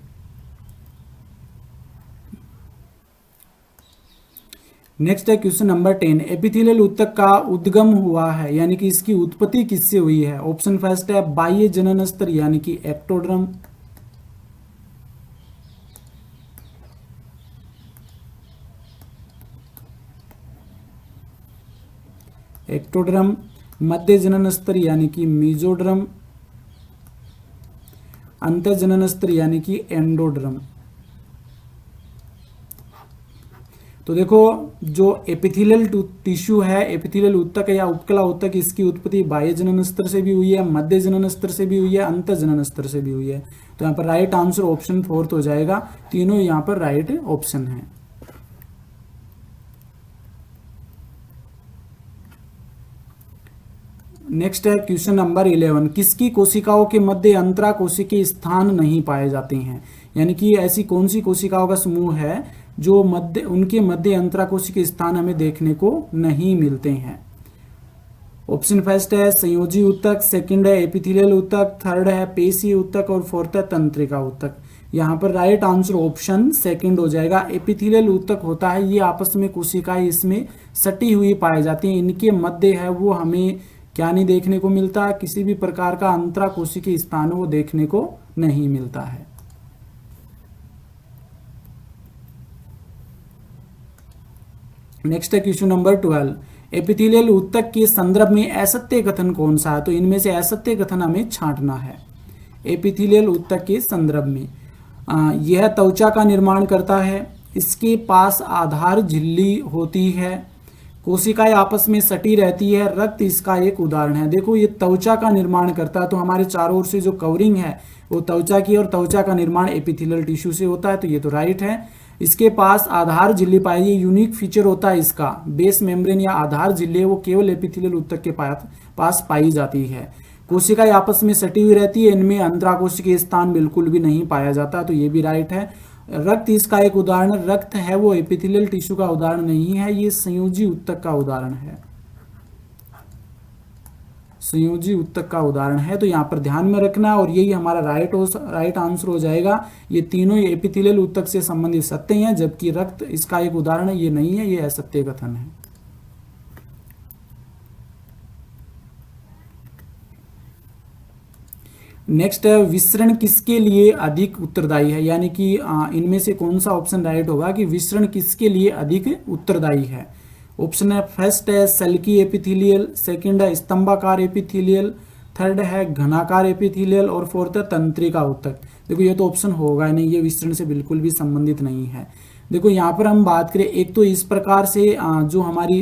नेक्स्ट है क्वेश्चन नंबर 10, एपिथेलियल ऊतक का उद्गम हुआ है यानी कि इसकी उत्पत्ति किससे हुई है। ऑप्शन फर्स्ट है बाह्य जनन स्तर यानी कि एक्टोडर्म, मध्य जनन स्तर यानी कि मीजोड्रम, अंतर जनन स्तर यानी कि एंडोड्रम। तो देखो जो एपिथेलियल टिश्यू है, एपिथेलियल ऊतक या उपकला ऊतक, इसकी उत्पत्ति बाह्य जनन स्तर से भी हुई है, मध्य जनन स्तर से भी हुई है, अंतर जनन स्तर से भी हुई है। तो यहाँ पर राइट आंसर ऑप्शन 4 हो जाएगा। तीनों यहाँ पर राइट ऑप्शन है। नेक्स्ट है क्वेश्चन नंबर 11, किसकी कोशिकाओं के मध्य अंतरा कोशिकीय स्थान नहीं पाए जाते हैं, यानी कि ऐसी कौन सी कोशिकाओं का समूह है जो उनके मध्य अंतरा कोशिकीय स्थान हमें देखने को नहीं मिलते हैं। ऑप्शन फर्स्ट है संयोजी ऊतक, सेकंड है एपिथेलियल ऊतक, थर्ड है पेशी ऊतक और फोर्थ है तंत्रिका ऊतक। यहाँ पर राइट आंसर ऑप्शन सेकंड हो जाएगा। एपिथेलियल ऊतक होता है, ये आपस में कोशिकाएं इसमें सटी हुई पाई जाती हैं, इनके मध्य है वो हमें क्या नहीं देखने को मिलता, किसी भी प्रकार का अंतरा कोशिकीय स्थान वो देखने को नहीं मिलता है। नेक्स्ट है क्वेश्चन नंबर 12, एपिथेलियल ऊतक के संदर्भ में असत्य कथन कौन सा है। तो इनमें से असत्य कथन हमें छांटना है। एपिथेलियल ऊतक के संदर्भ में यह त्वचा का निर्माण करता है, इसके पास आधार झिल्ली होती है, कोशिकाएं आपस में सटी रहती है, रक्त इसका एक उदाहरण है। देखो ये त्वचा का निर्माण करता है, तो हमारे चारों ओर से जो कवरिंग है वो त्वचा की, और त्वचा का निर्माण एपिथेलियल टिश्यू से होता है। तो ये तो राइट है। इसके पास आधार झिल्ली पाई, ये यूनिक फीचर होता है इसका। बेस मेम्ब्रेन या आधार झिल्ली वो केवल एपिथेलियल ऊतक के पास पाई जाती है। कोशिकाएं आपस में सटी हुई रहती है, इनमें अंतराकोशिकीय स्थान बिल्कुल भी नहीं पाया जाता, तो ये भी राइट है। रक्त इसका एक उदाहरण, रक्त है वो एपिथेलियल टिश्यू का उदाहरण नहीं है, ये संयोजी ऊतक का उदाहरण है, संयोजी ऊतक का उदाहरण है। तो यहाँ पर ध्यान में रखना, और यही हमारा राइट आंसर हो जाएगा। ये तीनों ही एपिथेलियल ऊतक से संबंधित सत्य हैं, जबकि रक्त इसका एक उदाहरण है, ये नहीं है, ये असत्य कथन है। नेक्स्ट है विसरण किसके लिए अधिक उत्तरदायी है, यानी कि इनमें से कौन सा ऑप्शन राइट होगा कि विसरण किसके लिए अधिक उत्तरदायी है। ऑप्शन है फर्स्ट है सल्की एपिथेलियल, सेकंड है स्तंभाकार एपिथेलियल, थर्ड है घनाकार एपिथेलियल और फोर्थ है तंत्रिका ऊतक। देखो ये तो ऑप्शन होगा नहीं, ये विसरण से बिल्कुल भी संबंधित नहीं है। देखो यहाँ पर हम बात करें, एक तो इस प्रकार से जो हमारी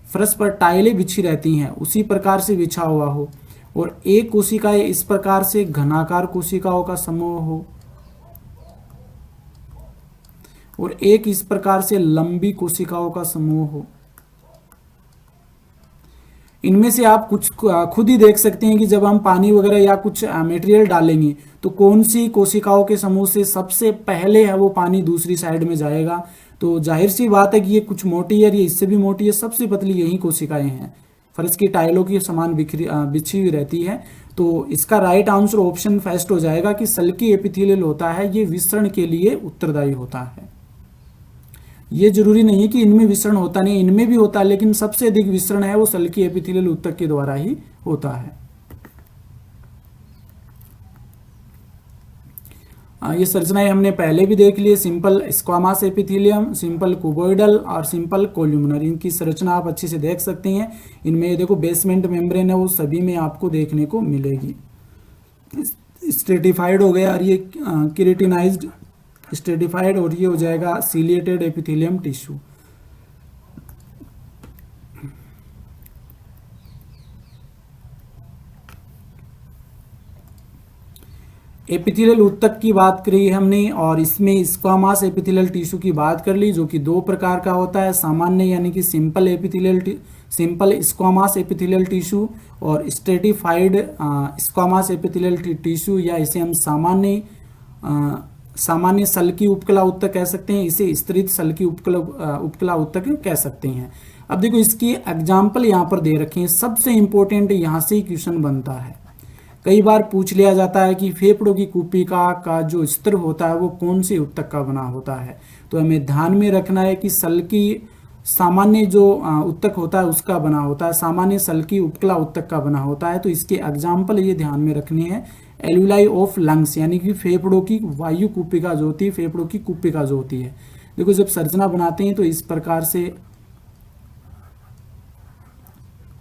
फर्श पर टाइलें बिछी रहती हैं उसी प्रकार से बिछा हुआ हो, और एक कोशिकाएं इस प्रकार से घनाकार कोशिकाओं का समूह हो, और एक इस प्रकार से लंबी कोशिकाओं का समूह हो। इनमें से आप कुछ खुद ही देख सकते हैं कि जब हम पानी वगैरह या कुछ मटेरियल डालेंगे तो कौन सी कोशिकाओं के समूह से सबसे पहले है वो पानी दूसरी साइड में जाएगा। तो जाहिर सी बात है कि ये कुछ मोटी है, ये इससे भी मोटी है, सबसे पतली यही कोशिकाएं हैं, फर्श की टाइलों की समान बिछी हुई रहती है। तो इसका राइट आंसर ऑप्शन फर्स्ट हो जाएगा कि सल्की एपिथेलियल होता है, ये विसरण के लिए उत्तरदायी होता है। ये जरूरी नहीं है कि इनमें विसरण होता नहीं, इनमें भी होता है, लेकिन सबसे अधिक विसरण है वो सल्की एपिथेलियल ऊतक के द्वारा ही होता है। ये संरचनाएं हमने पहले भी देख ली, simple squamous epithelium, simple cuboidal और सिंपल कोल्यूमिनर। इनकी संरचना आप अच्छे से देख सकते हैं। इनमें ये देखो बेसमेंट मेम्ब्रेन है वो सभी में आपको देखने को मिलेगी। स्ट्रेटिफाइड हो गया और ये केराटिनाइज्ड स्ट्रेटिफाइड, और ये हो जाएगा सीलिएटेड एपिथेलियम टिश्यू। एपिथेलियल ऊतक की बात करी हमने, और इसमें स्क्वामस एपिथेलियल टिश्यू की बात कर ली, जो कि दो प्रकार का होता है, सामान्य यानी कि सिंपल स्क्वामस एपिथेलियल टिश्यू, और स्ट्रेटिफाइड स्क्वामस एपिथेलियल टिश्यू, या इसे हम सामान्य सल्की उपकला ऊतक कह सकते हैं, इसे स्तरित सल्की उपकला ऊतक कह सकते हैं। अब देखो इसकी एग्जाम्पल यहाँ पर दे रखे हैं, सबसे इंपॉर्टेंट यहाँ से ही क्वेश्चन बनता है। कई बार पूछ लिया जाता है कि फेफड़ों की कूपिका का जो स्तर होता है वो कौन से ऊतक का बना होता है। तो हमें ध्यान में रखना है कि सल्की सामान्य जो ऊतक होता है उसका बना होता है, सामान्य सल्की उपकला ऊतक का बना होता है। तो इसके एग्जाम्पल ये ध्यान में रखने हैं, एल्यूलाई ऑफ लंग्स यानी कि फेफड़ों की वायु कूपिका जो होती है, फेफड़ों की कूपिका जो होती है। देखो जब संरचना बनाते हैं तो इस प्रकार से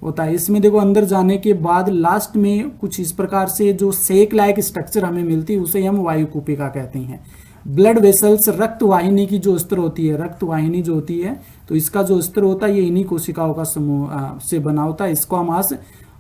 होता है। इसमें देखो अंदर जाने के बाद लास्ट में कुछ इस प्रकार से जो सेक लायक स्ट्रक्चर हमें मिलती है उसे हम वायु कूपिका कहते हैं। ब्लड वेसल्स रक्त वाहिनी की जो स्तर होती है, रक्त वाहिनी जो होती है, तो इसका जो स्तर होता है ये इन्हीं कोशिकाओं का समूह से बना होता है। स्क्वामस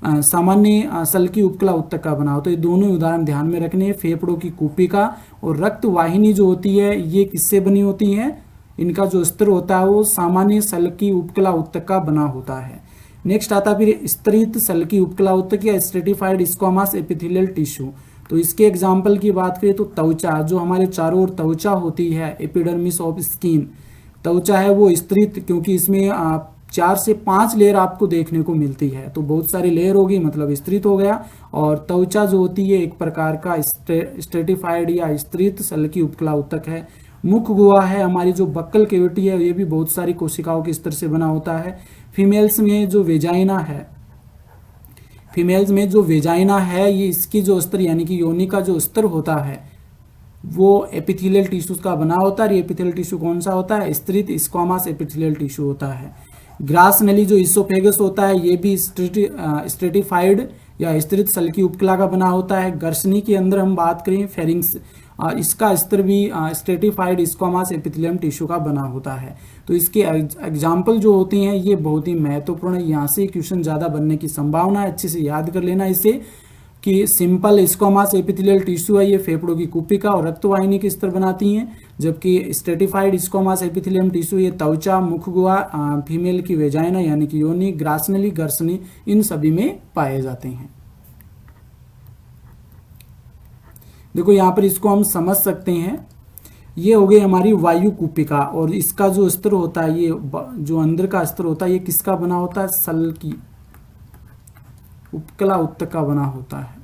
सामान्य सल्की उपकला ऊतक का बना होता है। ये दोनों उदाहरण ध्यान में रखने हैं। फेफड़ों की कूपिका और रक्त वाहिनी जो होती है ये किससे बनी होती है, इनका जो स्तर होता है वो सामान्य सल्की उपकला ऊतक का बना होता है। नेक्स्ट आता फिर स्तरित सल्की उपकला ऊतक या स्ट्रेटिफाइड स्क्वामस एपिथेलियल टिश्यू। तो इसके एग्जाम्पल की बात करें तो त्वचा, जो हमारे चारों ओर त्वचा होती है, एपिडर्मिस ऑफ स्किन, त्वचा है वो स्तरित, क्योंकि इसमें 4 से 5 लेयर आपको देखने को मिलती है, तो बहुत सारी लेयर होगी मतलब स्तरित हो गया। और त्वचा जो होती है एक प्रकार का स्ट्रेटिफाइड या स्तरित सल्की उपकला ऊतक है। मुख गुहा है, हमारी जो बक्कल कैविटी है ये भी बहुत सारी कोशिकाओं के स्तर से बना होता है। फीमेल्स में जो वेजाइना है, ये इसकी जो स्तर यानी कि योनि का जो स्तर होता है वो एपिथेलियल टिश्यूज का बना होता है। ये एपिथेलियल टिश्यू कौन सा होता है, स्तरित स्क्वामस एपिथेलियल टिश्यू होता है। ग्रास नली जो इसोफेगस होता है ये भी स्ट्रेटिफाइड या स्तरित सल्की उपकला का बना होता है। गर्सनी के अंदर हम बात करें फेरिंग्स, इसका स्तर भी स्ट्रेटिफाइड स्क्वामस एपिथेलियम टिश्यू का बना होता है। तो इसके एग्जाम्पल जो होते हैं ये बहुत ही महत्वपूर्ण है, यहाँ से क्वेश्चन ज़्यादा बनने की संभावना है। अच्छे से याद कर लेना इसे कि सिंपल स्क्वामस एपिथेलियल टिश्यू है ये फेफड़ों की कूपिका और रक्तवाहिनी के स्तर बनाती हैं, जबकि स्ट्रेटिफाइड स्क्वामस एपिथेलियम टिश्यू ये त्वचा, मुख गुहा, फीमेल की वेजाइना यानी कि योनि, ग्रासनली, गर्सनी, इन सभी में पाए जाते हैं। देखो यहाँ पर इसको हम समझ सकते हैं, ये हो गई हमारी वायु कूपिका, और इसका जो स्तर होता है ये जो अंदर का स्तर होता है ये किसका बना होता है, सल्की उपकला ऊतक का बना होता है।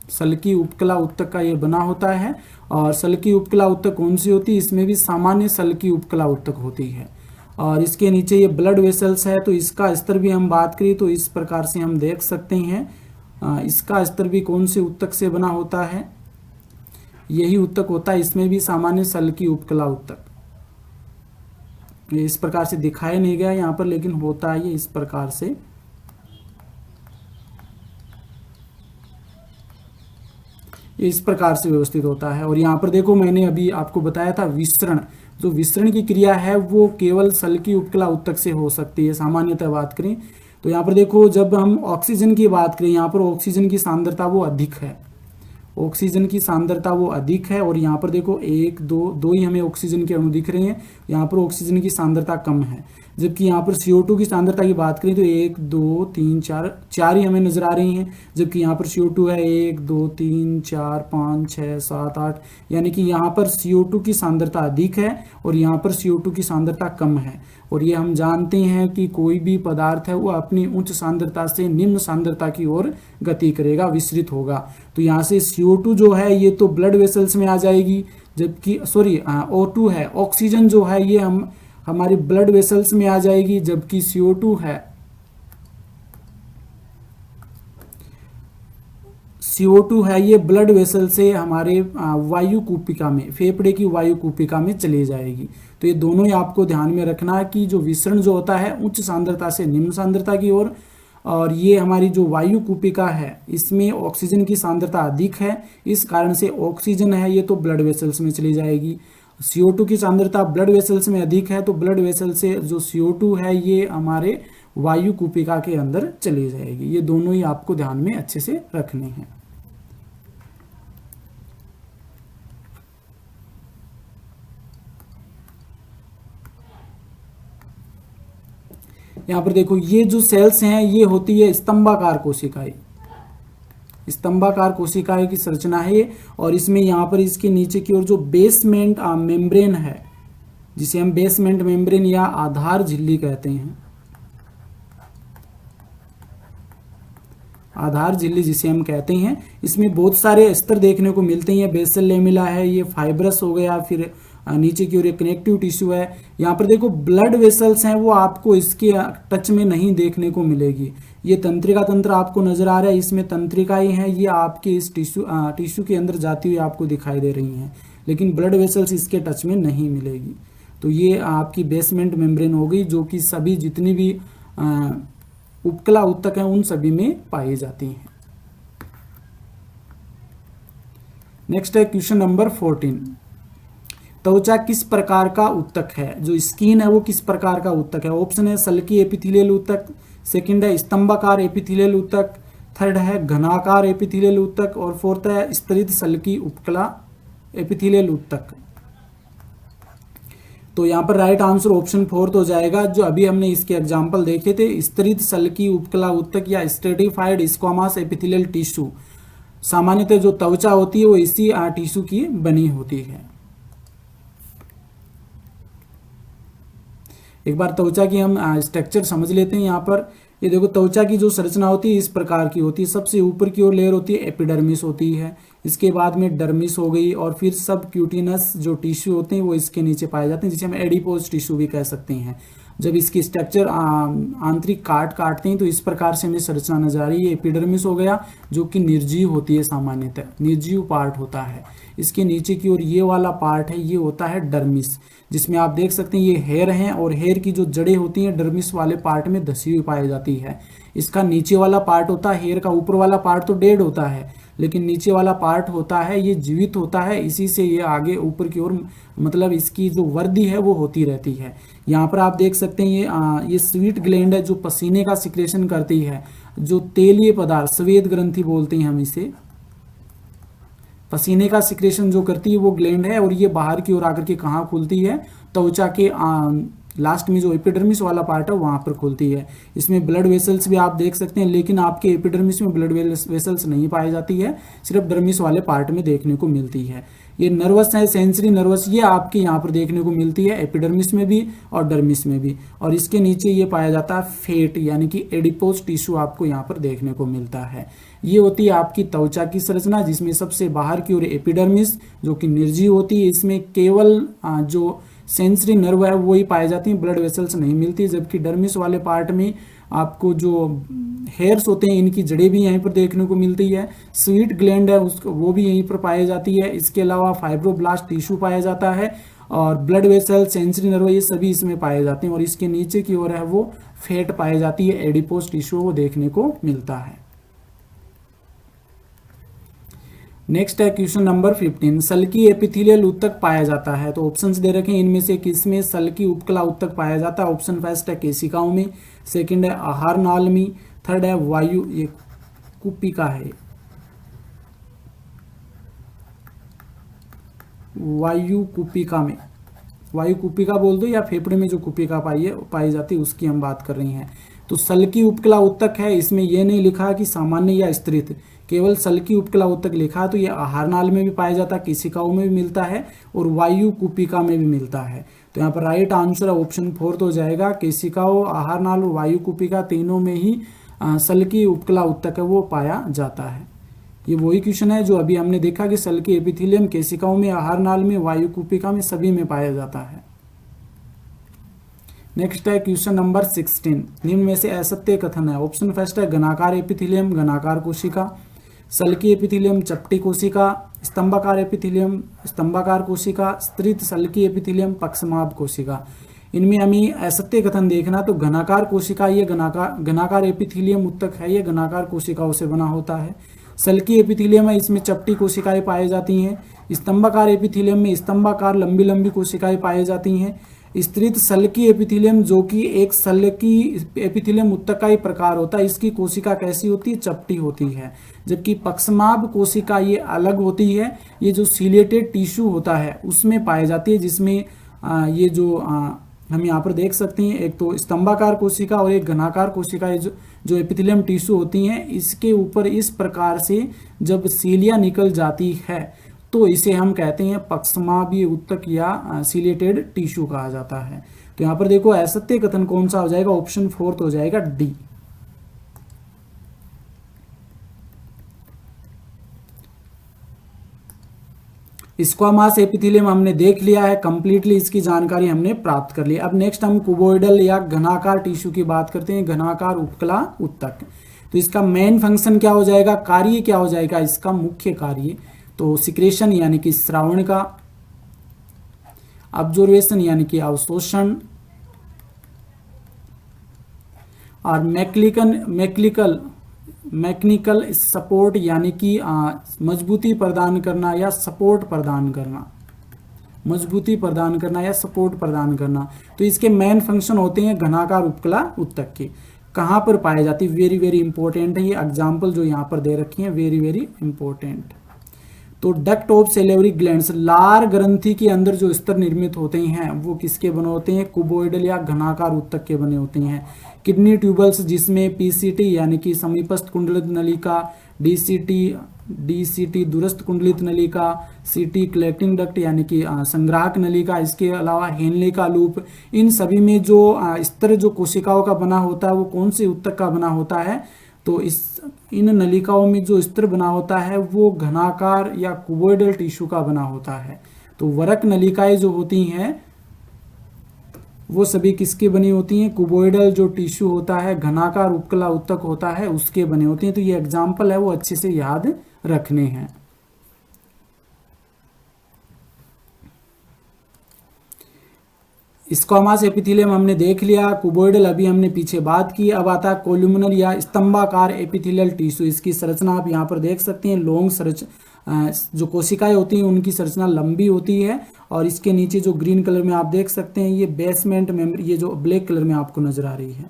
सल्की उपकला ऊतक का ये बना होता है। और सल्की उपकला ऊतक कौन सी होती है, इसमें भी सामान्य सल्की उपकला ऊतक होती है। और इसके नीचे ये ब्लड वेसल्स है, तो इसका स्तर भी हम बात करें तो इस प्रकार से हम देख सकते हैं। इसका स्तर भी कौन से ऊतक से बना होता है, यही ऊतक होता है। इसमें भी सामान्य सल्की उपकला ऊतक, ये इस प्रकार से दिखाया नहीं गया यहाँ पर, लेकिन होता है ये इस प्रकार से। ये इस प्रकार से व्यवस्थित होता है। और यहाँ पर देखो मैंने अभी आपको बताया था विसरण, जो विसरण की क्रिया है वो केवल सल्की उपकला ऊतक से हो सकती है सामान्यतः बात करें तो। यहाँ पर देखो जब हम ऑक्सीजन की बात करें, यहाँ पर ऑक्सीजन की सांद्रता वो अधिक है, ऑक्सीजन की सांद्रता वो अधिक है। और यहाँ पर देखो 1 2 ही हमें ऑक्सीजन के अणु दिख रहे हैं, यहाँ पर ऑक्सीजन की सांद्रता कम है। जबकि यहाँ पर CO2 की सांद्रता की बात करें तो 1 2 3 4 ही हमें नजर आ रही हैं, जबकि यहाँ पर CO2 है 1 2 3 4 5 6 7 8, यानी कि यहाँ पर CO2 की सांद्रता अधिक है और यहाँ पर CO2 की सांद्रता कम है। और ये हम जानते हैं कि कोई भी पदार्थ है वो अपनी उच्च सांद्रता से निम्न सांद्रता की ओर गति करेगा, विसरित होगा। तो यहाँ से CO2 जो है ये तो ब्लड वेसल्स में आ जाएगी, जबकि O2 है, ऑक्सीजन जो है ये हम हमारी ब्लड वेसल्स में आ जाएगी, जबकि CO2 है, CO2 है ये ब्लड वेसल से हमारे वायु कूपिका में, फेफड़े की वायु कूपिका में चली जाएगी। तो ये दोनों ही आपको ध्यान में रखना है कि जो विसरण जो होता है उच्च सांद्रता से निम्न सांद्रता की ओर, और ये हमारी जो वायु कूपिका है इसमें ऑक्सीजन की सांद्रता अधिक है, इस कारण से ऑक्सीजन है ये तो ब्लड वेसल्स में चली जाएगी। CO2 की सांद्रता ब्लड वेसल्स में अधिक है, तो ब्लड वेसल से जो CO2 है ये हमारे वायु कूपिका के अंदर चली जाएगी। ये दोनों ही आपको ध्यान में अच्छे से रखने हैं। यहाँ पर देखो ये जो सेल्स हैं ये होती है स्तंभाकार कोशिकाएं, स्तंभाकार कोशिकाएं की संरचना है ये, और इसमें यहाँ पर इसके नीचे की ओर जो बेसमेंट मेम्ब्रेन है, जिसे हम बेसमेंट मेम्ब्रेन या आधार झिल्ली कहते हैं, आधार झिल्ली जिसे हम कहते हैं, इसमें बहुत सारे स्तर देखने को मिलते हैं। बेसल लेमिला है, ये फाइब्रस हो गया, फिर नीचे की ओर एक कनेक्टिव टिश्यू है। यहाँ पर देखो ब्लड वेसल्स हैं वो आपको इसके टच में नहीं देखने को मिलेगी। ये तंत्रिका तंत्र आपको नजर आ रहा है, इसमें तंत्रिकाएं हैं, ये आपके इस टिश्यू के अंदर जाती हुई आपको दिखाई दे रही हैं, लेकिन ब्लड वेसल्स इसके टच में नहीं मिलेगी। तो ये आपकी बेसमेंट मेम्ब्रेन हो गई, जो कि सभी जितनी भी उपकला ऊतक है उन सभी में पाई जाती हैं। नेक्स्ट है क्वेश्चन नंबर 14। त्वचा किस प्रकार का ऊतक है? जो स्किन है वो किस प्रकार का ऊतक है? ऑप्शन है सल्की एपिथेलियल ऊतक, सेकंड है स्तंभाकार एपिथेलियल ऊतक, थर्ड है घनाकार एपिथेलियल ऊतक, और फोर्थ है स्तरित सल्की उपकला एपिथेलियल ऊतक। तो यहाँ पर राइट आंसर ऑप्शन 4 हो जाएगा। जो अभी हमने इसके एग्जाम्पल देखे थे, स्तरित सल्की उपकला ऊतक या स्ट्रेटिफाइड स्क्वामस एपिथेलियल टिश्यू, सामान्यतः जो त्वचा होती है वो इसी टिश्यू की बनी होती है। एक बार त्वचा की हम स्ट्रक्चर समझ लेते हैं। यहाँ पर ये देखो त्वचा की जो संरचना होती है इस प्रकार की होती है। सबसे ऊपर की ओर लेयर होती है एपिडर्मिस होती है, इसके बाद में डर्मिस हो गई, और फिर सब क्यूटिनस जो टिश्यू होते हैं वो इसके नीचे पाए जाते हैं, जिसे हम एडिपोज टिश्यू भी कह सकते हैं। जब इसकी स्ट्रक्चर आंतरिक काटते हैं तो इस प्रकार से हमें संरचना नजर आ रही है। एपिडर्मिस हो गया जो कि निर्जीव होती है, सामान्यतः निर्जीव पार्ट होता है। इसके नीचे की ओर ये वाला पार्ट है, ये होता है डर्मिस, जिसमें आप देख सकते हैं ये हेयर हैं, और हेयर की जो जड़ें होती हैं डर्मिस वाले पार्ट में धसी हुई पाई जाती है। इसका नीचे वाला पार्ट होता है हेयर का, ऊपर वाला पार्ट तो डेड होता है, लेकिन नीचे वाला पार्ट होता है ये जीवित होता है, इसी से ये आगे ऊपर की ओर मतलब इसकी जो वृद्धि है वो होती रहती है। यहाँ पर आप देख सकते हैं ये स्वीट ग्लैंड है जो पसीने का सिक्रेशन करती है, जो तेलीय पदार्थ स्वेद ग्रंथि बोलते हैं हम इसे, पसीने का सिक्रेशन जो करती है वो ग्लैंड है, और ये बाहर की ओर आकर के कहाँ खुलती है? त्वचा के लास्ट में जो एपिडर्मिस वाला पार्ट है वहां पर खुलती है। इसमें ब्लड वेसल्स भी आप देख सकते हैं, लेकिन आपके एपिडर्मिस में ब्लड वेसल्स नहीं पाई जाती है, सिर्फ डर्मिस वाले पार्ट में देखने को मिलती है। ये नर्वस है, सेंसरी नर्वस, ये आपके यहाँ पर देखने को मिलती है एपिडर्मिस में भी और डर्मिस में भी, और इसके नीचे ये पाया जाता है फेट यानी कि एडिपोज टिश्यू आपको यहाँ पर देखने को मिलता है। ये होती है आपकी त्वचा की संरचना, जिसमें सबसे बाहर की ओर एपिडर्मिस जो कि निर्जीव होती है, इसमें केवल जो सेंसरी नर्व है वही पाए जाती हैं, ब्लड वेसल्स नहीं मिलती। जबकि डर्मिस वाले पार्ट में आपको जो हेयर्स होते हैं इनकी जड़ें भी यहीं पर देखने को मिलती है, स्वीट ग्लैंड है उसको वो भी यहीं पर पाई जाती है। इसके अलावा फाइब्रोब्लास्ट टिश्यू पाया जाता है, और ब्लड वेसल, सेंसरी नर्व ये सभी इसमें पाए जाते हैं, और इसके नीचे की ओर है वो फैट पाई जाती है, एडिपोज टिश्यू वो देखने को मिलता है। नेक्स्ट है क्वेश्चन नंबर 15। सल्की एपिथेलियल ऊतक पाया जाता है, तो ऑप्शंस दे रखे हैं, इनमें से किसमें सल्की उपकला ऊतक पाया जाता है? ऑप्शन फर्स्ट है केशिकाओं में, सेकंड है आहार नाल में, थर्ड है वायु ये कुपिका है, वायु कुपिका में, वायु कुपिका बोल दो या फेफड़े में जो कुपिका पाई जाती है उसकी हम बात कर रहे हैं। तो सल्की उपकला ऊतक है, इसमें यह नहीं लिखा कि सामान्य या स्तृत, केवल सल्की उपकला ऊतक लिखा है। तो ये आहार नाल में भी पाया जाता है, केशिकाओं में भी मिलता है, और वायु कुपिका में भी मिलता है। तो यहाँ पर राइट आंसर ऑप्शन 4 हो जाएगा। केशिकाओं, आहार नाल और वायु कुपिका तीनों में ही सल्की उपकला ऊतक है वो पाया जाता है। ये वही क्वेश्चन है जो अभी हमने देखा कि सल्की एपिथेलियम केशिकाओं में, आहार नाल में, वायु कुपिका में सभी में पाया जाता है। नेक्स्ट है क्वेश्चन नंबर 16, निम्न में से असत्य कथन है। ऑप्शन फर्स्ट है घनाकार एपिथेलियम घनाकार कोशिका, सल्की एपिथेलियम चपटी कोशिका, स्तंभाकार एपिथेलियम स्तंभाकार कोशिका, स्तृत सल्की एपिथेलियम पक्षमाभ कोशिका। इनमें हमें असत्य कथन देखना, तो घनाकार कोशिका ये घनाकार एपिथेलियम उत्तक है, ये घनाकार कोशिकाओं से बना होता है। सल्की एपिथेलियम है, इसमें चपटी कोशिकाएं पाई जाती हैं। स्तंभाकार एपिथेलियम में स्तंभाकार लंबी लंबी कोशिकाएं पाई जाती हैं। स्तृत सल्की एपिथेलियम जो कि एक सल्की एपिथेलियम उत्तक का ही प्रकार होता है, इसकी कोशिका कैसी होती है, चपटी होती है। जबकि पक्षमाभ कोशिका ये अलग होती है, ये जो सिलेटेड टिश्यू होता है उसमें पाई जाती है, जिसमें ये जो हम यहाँ पर देख सकते हैं, एक तो स्तंभाकार कोशिका और एक घनाकार कोशिका, ये जो एपिथेलियम टिश्यू होती हैं, इसके ऊपर इस प्रकार से जब सीलिया निकल जाती है तो इसे हम कहते हैं पक्षमाभीय उत्तक या सिलेटेड टिश्यू कहा जाता है। तो यहाँ पर देखो असत्य कथन कौन सा हो जाएगा, ऑप्शन 4 हो जाएगा डी। स्क्वामास एपिथेलियम हमने देख लिया है कंप्लीटली, इसकी जानकारी हमने प्राप्त कर ली। अब नेक्स्ट हम कुबोइडल या घनाकार टिश्यू की बात करते हैं, घनाकार उपकला उत्तक। तो इसका मेन फंक्शन क्या हो जाएगा, कार्य क्या हो जाएगा, इसका मुख्य कार्य तो सिक्रेशन यानी कि स्रावण का, ऑब्जर्वेशन यानी कि अवशोषण, और मैकेनिकल सपोर्ट यानी कि मजबूती प्रदान करना या सपोर्ट प्रदान करना, मजबूती प्रदान करना या सपोर्ट प्रदान करना। तो इसके मेन फंक्शन होते हैं घनाकार उपकला उत्तक के। कहाँ पर पाए जाती, वेरी वेरी इंपॉर्टेंट है ये एग्जाम्पल जो यहाँ पर दे रखी है, वेरी वेरी इंपॉर्टेंट। तो डक्ट ऑफ सेलेवरी ग्लैंड्स, लार ग्रंथि के अंदर जो स्तर निर्मित होते हैं वो किसके बने होते हैं, कुबोइडल या घनाकार उत्तक के बने होते हैं। किडनी ट्यूबल्स जिसमें पीसीटी यानी कि समीपस्थ कुंडलित नलिका, डीसीटी दूरस्थ कुंडलित नलिका, सीटी कलेक्टिंग डक्ट यानी कि संग्राहक नलिका, इसके अलावा हेनले का लूप, इन सभी में जो स्तर जो कोशिकाओं का बना होता है वो कौन से उत्तक का बना होता है, तो इन नलिकाओं में जो स्तर बना होता है वो घनाकार या कुबोइडल टिश्यू का बना होता है। तो वरक नलिकाएं जो होती हैं वो सभी किसकी बनी होती हैं, कुबोइडल जो टिश्यू होता है, घनाकार उपकला उत्तक होता है, उसके बने होते हैं। तो ये एग्जाम्पल है वो अच्छे से याद रखने हैं। स्क्वामास एपिथेलियम हमने देख लिया, कुबोइडल अभी हमने पीछे बात की। अब आता है कोलुमिनल या स्तंभाकार एपिथेलियल टिश्यू। इसकी संरचना आप यहाँ पर देख सकते हैं, लॉन्ग जो कोशिकाएं होती हैं उनकी संरचना लंबी होती है, और इसके नीचे जो ग्रीन कलर में आप देख सकते हैं ये बेसमेंट मेम्ब्रेन, ये जो ब्लैक कलर में आपको नजर आ रही है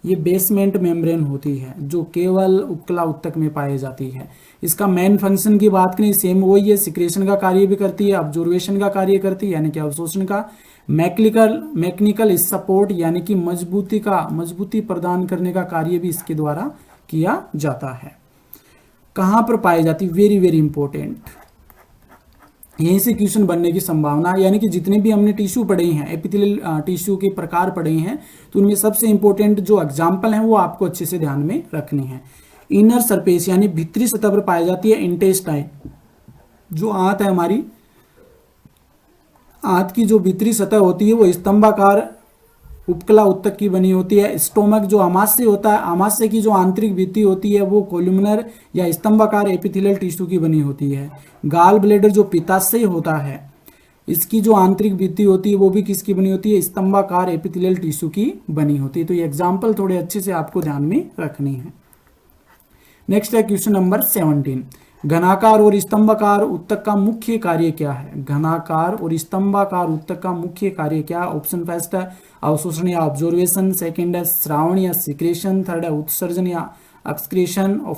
ये बेसमेंट मेम्ब्रेन होती है जो केवल उपकला उत्तक में पाई जाती है। इसका मेन फंक्शन की बात करें सेम वही है, सिक्रेशन का कार्य भी करती है, ऑब्जर्वेशन का कार्य करती है यानी कि अवशोषण का, मैकेनिकल सपोर्ट यानी कि मजबूती प्रदान करने का कार्य भी इसके द्वारा किया जाता है। कहां पर पाई जाती, वेरी वेरी इंपॉर्टेंट, यहीं से क्वेश्चन बनने की संभावना, यानी कि जितने भी हमने टिश्यू पढ़े हैं, एपिथेलियल टिश्यू के प्रकार पढ़े हैं, तो उनमें सबसे इंपॉर्टेंट जो एग्जाम्पल हैं वो आपको अच्छे से ध्यान में रखने हैं। इनर सरफेस यानी भीतरी सतह पर पाई जाती है इंटेस्टाइन, जो आंत है हमारी, आंत की जो भीतरी सतह होती है वो स्तंभाकार उपकला उत्तक की बनी होती है। स्टोमक जो आमाशय होता है, आमाशय की जो आंतरिक भित्ति होती है वो कोलुमिनर या स्तंभाकार एपिथेलियल टिश्यू की बनी होती है। गाल ब्लेडर जो पित्ताशय होता है, इसकी जो आंतरिक भित्ति होती है वो भी किसकी बनी होती है, स्तंभाकार एपिथेलियल टिश्यू की बनी होती है। तो ये एग्जाम्पल थोड़े अच्छे से आपको ध्यान में रखनी है। नेक्स्ट है क्वेश्चन नंबर 17, घनाकार और स्तंभाकार उत्तक का मुख्य कार्य क्या है। घनाकार और स्तंभाकार उत्तक का मुख्य कार्य क्या है। ऑप्शन फर्स्ट है अवशोषण या ऑब्जर्वेशन, सेकंड है श्रावण या सिक्रेशन, थर्ड है उत्सर्जन या एक्सक्रीशन, और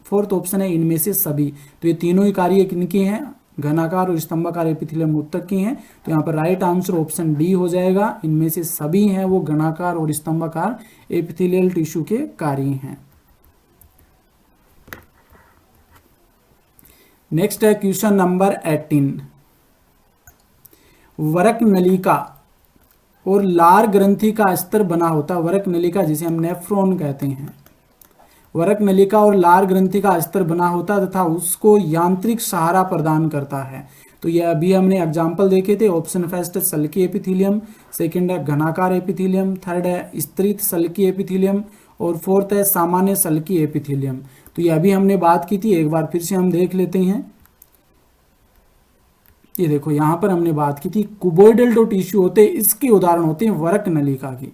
फोर्थ ऑप्शन है इनमें से सभी। तो ये तीनों ही कार्य किनके हैं, घनाकार और स्तंभाकार एपिथेलियम उत्तक की हैं। तो यहाँ पर राइट आंसर ऑप्शन डी हो जाएगा, इनमें से सभी हैं वो घनाकार और स्तंभाकार एपिथेलियल टिश्यू के कार्य हैं। नेक्स्ट है क्वेश्चन नंबर 18, वरक नलिका और लार ग्रंथि का स्तर बना होता है। वरक नलिका जिसे हम नेफ्रॉन कहते हैं, वरक नलिका और लार ग्रंथि का स्तर बना होता है तथा उसको यांत्रिक सहारा प्रदान करता है। तो ये अभी हमने एग्जाम्पल देखे थे। ऑप्शन फर्स्ट है सल्की एपिथीलियम, सेकंड है घनाकार एपिथीलियम, थर्ड है स्तरित सल्की एपिथीलियम और फोर्थ है सामान्य सल्की एपिथीलियम। तो ये अभी हमने बात की थी, एक बार फिर से हम देख लेते हैं। ये देखो यहां पर हमने बात की थी कुबोइडल जो टिश्यू होते हैं इसके उदाहरण होते हैं वरक नलिका की।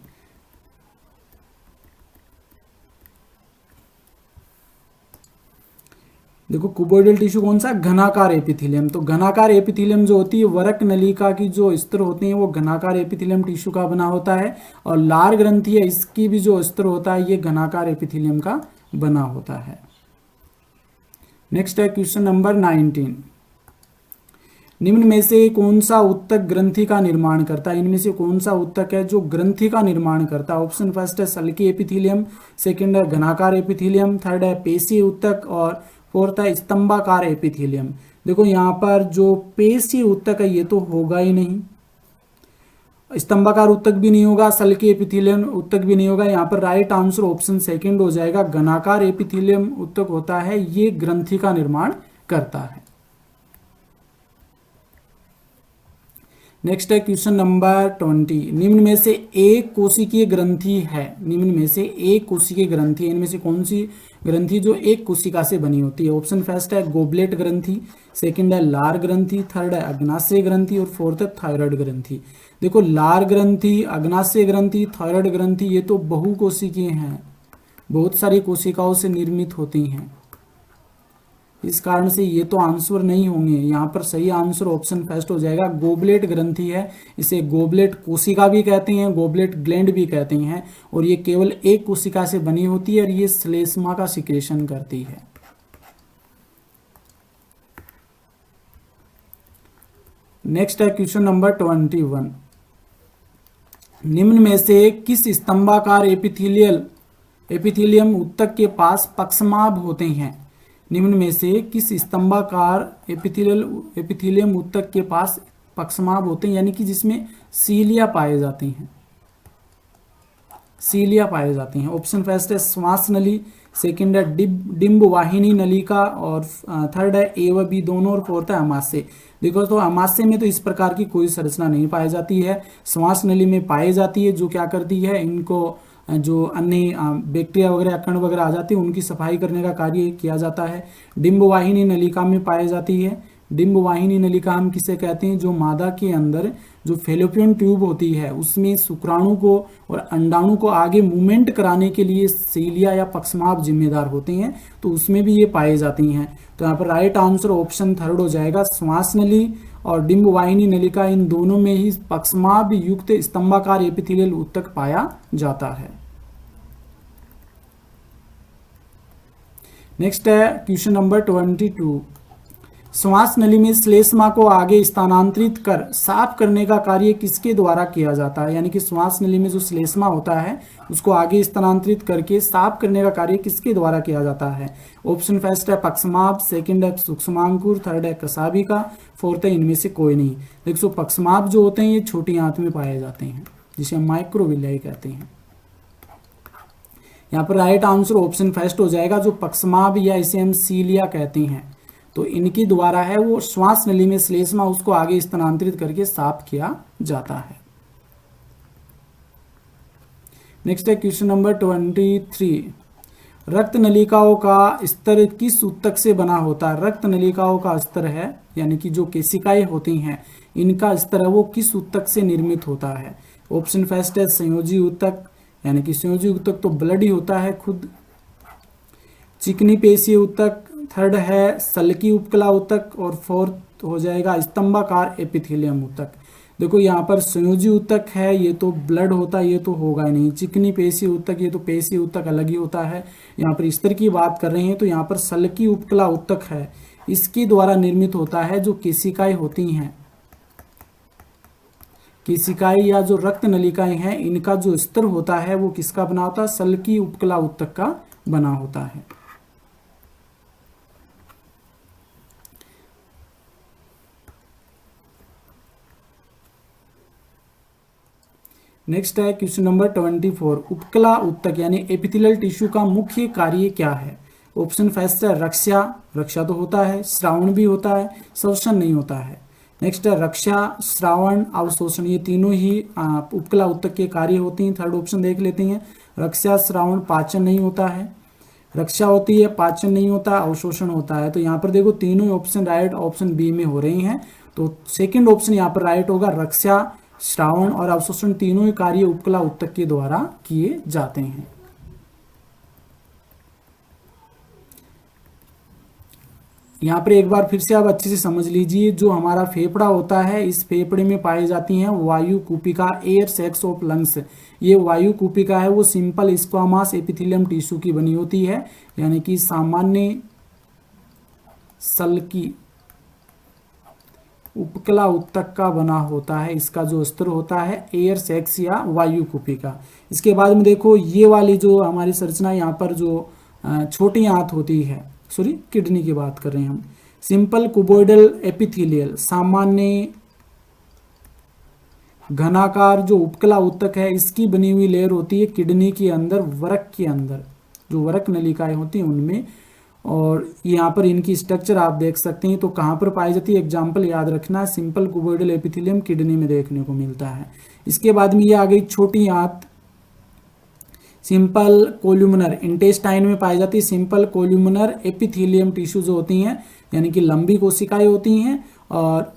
देखो कुबोइडल टिश्यू कौन सा, घनाकार एपिथेलियम। तो घनाकार एपिथेलियम जो होती है वरक नलिका की जो स्तर होते हैं वो घनाकार एपिथेलियम टिश्यू का बना होता है, और लार ग्रंथि है इसकी भी जो स्तर होता है ये घनाकार एपिथेलियम का बना होता है। नेक्स्ट है क्वेश्चन नंबर 19। निम्न में से कौन सा उत्तक ग्रंथि का निर्माण करता है, इनमें से कौन सा उत्तक है जो ग्रंथि का निर्माण करता है। ऑप्शन फर्स्ट है सल्की एपिथेलियम, सेकंड है घनाकार एपिथेलियम, थर्ड है पेशी उत्तक और फोर्थ है स्तंभाकार एपिथेलियम। देखो यहाँ पर जो पेशी उत्तक है ये तो होगा ही नहीं, स्तंभाकार उत्तक भी नहीं होगा, सल्की एपिथेलियम उत्तक भी नहीं होगा। यहाँ पर राइट आंसर ऑप्शन सेकंड हो जाएगा, घनाकार एपिथेलियम उत्तक होता है, ये ग्रंथि का निर्माण करता है। नेक्स्ट है क्वेश्चन नंबर 20। निम्न में से एक कोशिकीय ग्रंथि है, निम्न में से एक कोशिकीय ग्रंथि है, इनमें से कौन सी ग्रंथि जो एक कोशिका से बनी होती है। ऑप्शन फर्स्ट है गोबलेट ग्रंथि, सेकंड है लार ग्रंथि, थर्ड है अग्नाशय ग्रंथि और फोर्थ है थायराइड ग्रंथि। देखो लार ग्रंथि, अग्नाशय ग्रंथि, थायराइड ग्रंथि ये तो बहुकोशिकीय हैं, बहुत सारी कोशिकाओं से निर्मित होती हैं, इस कारण से ये तो आंसर नहीं होंगे। यहाँ पर सही आंसर ऑप्शन फर्स्ट हो जाएगा, गोबलेट ग्रंथि है। इसे गोबलेट कोशिका भी कहते हैं, गोबलेट ग्लैंड भी कहते हैं, और ये केवल एक कोशिका से बनी होती है और ये श्लेष्मा का सिक्रेशन करती है। नेक्स्ट है क्वेश्चन नंबर 21। निम्न में से किस स्तंभाकार एपिथेलियम उत्तक के पास पक्षमाभ होते हैं। निम्न में से किस स्तंभाकार एपिथेलियम उत्तक के पास पक्षमाभ होते हैं, यानी कि जिसमें सीलिया पाए जाते हैं, सीलिया पाए जाते हैं। ऑप्शन फर्स्ट है श्वास नली, सेकंड है डिंब वाहिनी नलिका और थर्ड है ए व बी दोनों और फोर्थ है अमाशय। देखो तो अमाशय में तो इस प्रकार की कोई संरचना नहीं पाई जाती है, श्वास नली में पाई जाती है, जो क्या करती है इनको जो अन्य बैक्टीरिया वगैरह कण वगैरह आ जाती है उनकी सफाई करने का कार्य किया जाता है। डिंब वाहिनी नलिका में पाई जाती है। डिंब वाहिनी नलिका हम किसे कहते हैं, जो मादा के अंदर जो फेलोपियन ट्यूब होती है उसमें शुक्राणु को और अंडाणु को आगे मूवमेंट कराने के लिए सीलिया या पक्षमाभ जिम्मेदार होते हैं, तो उसमें भी ये पाए जाती हैं। तो यहाँ पर राइट आंसर ऑप्शन थर्ड हो जाएगा, श्वास नली और डिंब वाहिनी नलिका इन दोनों में ही पक्षमाभ युक्त स्तंभाकार एपिथेलियल उत्तक पाया जाता है। नेक्स्ट है क्वेश्चन नंबर 22। श्वास नली में श्लेष्मा को आगे स्थानांतरित कर साफ करने का कार्य किसके द्वारा किया जाता है, यानी कि श्वास नली में जो श्लेष्मा होता है उसको आगे स्थानांतरित करके साफ करने का कार्य किसके द्वारा किया जाता है। ऑप्शन फर्स्ट है पक्षमाभ, सेकंड है सूक्ष्मांकुर, थर्ड है कसाभिका, फोर्थ है इनमें से कोई नहीं। देखो पक्षमाभ जो होते हैं ये छोटी आंत में पाए जाते हैं, जिसे हम माइक्रोविलाई कहते हैं। यहाँ पर राइट आंसर ऑप्शन फर्स्ट हो जाएगा, जो पक्षमाभ या इसे हम सीलिया कहते हैं, तो इनकी द्वारा है वो श्वास नली में श्लेष्मा उसको आगे स्थानांतरित करके साफ किया जाता है। नेक्स्ट है क्वेश्चन नंबर 23। रक्त नलिकाओं का स्तर किस उत्तक से बना होता है। रक्त नलिकाओं का स्तर है, यानी कि जो केशिकाएं होती हैं इनका स्तर है वो किस उत्तक से निर्मित होता है। ऑप्शन फर्स्ट है संयोजी उत्तक, यानी कि संयोजी उत्तक तो ब्लड ही होता है खुद। चिकनी पेशीय उत्तक, थर्ड है सल्की उपकला उत्तक और फोर्थ हो जाएगा स्तंभाकार एपिथेलियम उत्तक। देखो यहाँ पर संयोजी उत्तक है, ये तो ब्लड होता है, ये तो होगा ही नहीं। चिकनी पेशीय उत्तक, ये तो पेशीय उत्तक अलग ही होता है। यहाँ पर स्तर की बात कर रहे हैं तो यहाँ पर सल्की उपकला उत्तक है, इसके द्वारा निर्मित होता है। जो केशिकाएं होती हैं, केशिकाएं या जो रक्त नलिकाएं हैं इनका जो स्तर होता है वो किसका बना होता है, सल्की उपकला उत्तक का बना होता है। नेक्स्ट है क्वेश्चन नंबर 24। उपकला उत्तक यानी एपिथेलियल टिश्यू का मुख्य कार्य क्या है। ऑप्शन फर्स्ट है रक्षा, रक्षा तो होता है, श्रावण भी होता है, श्वसन नहीं होता है। नेक्स्ट है रक्षा, श्रावण, अवशोषण, ये तीनों ही उपकला उत्तक के कार्य होती हैं। थर्ड ऑप्शन देख लेते हैं। रक्षा, श्रावण, पाचन नहीं होता है, रक्षा होती है, पाचन नहीं होता, अवशोषण होता है। तो यहाँ पर देखो तीनों ऑप्शन राइट ऑप्शन बी में हो रही हैं। तो सेकंड ऑप्शन यहाँ पर राइट होगा। रक्षा, श्रावण और अवशोषण तीनों ही कार्य उपकला उत्तक के द्वारा किए जाते हैं। यहाँ पर एक बार फिर से आप अच्छे से समझ लीजिए, जो हमारा फेफड़ा होता है, इस फेफड़े में पाई जाती हैं वायु कूपिका, एयर सैक्स ऑफ लंग्स। ये वायु कूपिका है वो सिंपल स्क्वामस एपिथेलियम टिश्यू की बनी होती है, यानी कि सामान्य सल्की उपकला उत्तक का बना होता है। इसका जो स्तर होता है एयर सैक्स या वायु कूपिका। इसके बाद में देखो ये वाली जो हमारी संरचना, यहाँ पर जो छोटी आंत होती है, सॉरी किडनी की बात कर रहे हैं हम, सिंपल कुबोइडल एपिथेलियल, सामान्य घनाकार जो उपकला उत्तक है, इसकी बनी हुई लेयर होती है किडनी के अंदर, वरक के अंदर, जो वरक नलिकाएं होती हैं उनमें। और यहाँ पर इनकी स्ट्रक्चर आप देख सकते हैं। तो कहाँ पर पाई जाती है, एग्जाम्पल याद रखना, सिंपल कुबोइडल एपिथेलियम किडनी में देखने को मिलता है। इसके बाद में ये आ गई छोटी आंत, सिंपल कोल्यूमिनर इंटेस्टाइन में पाई जाती है। सिंपल कोल्यूमिनर एपिथेलियम टिश्यू जो होती हैं, यानी कि लंबी कोशिकाएं होती हैं, और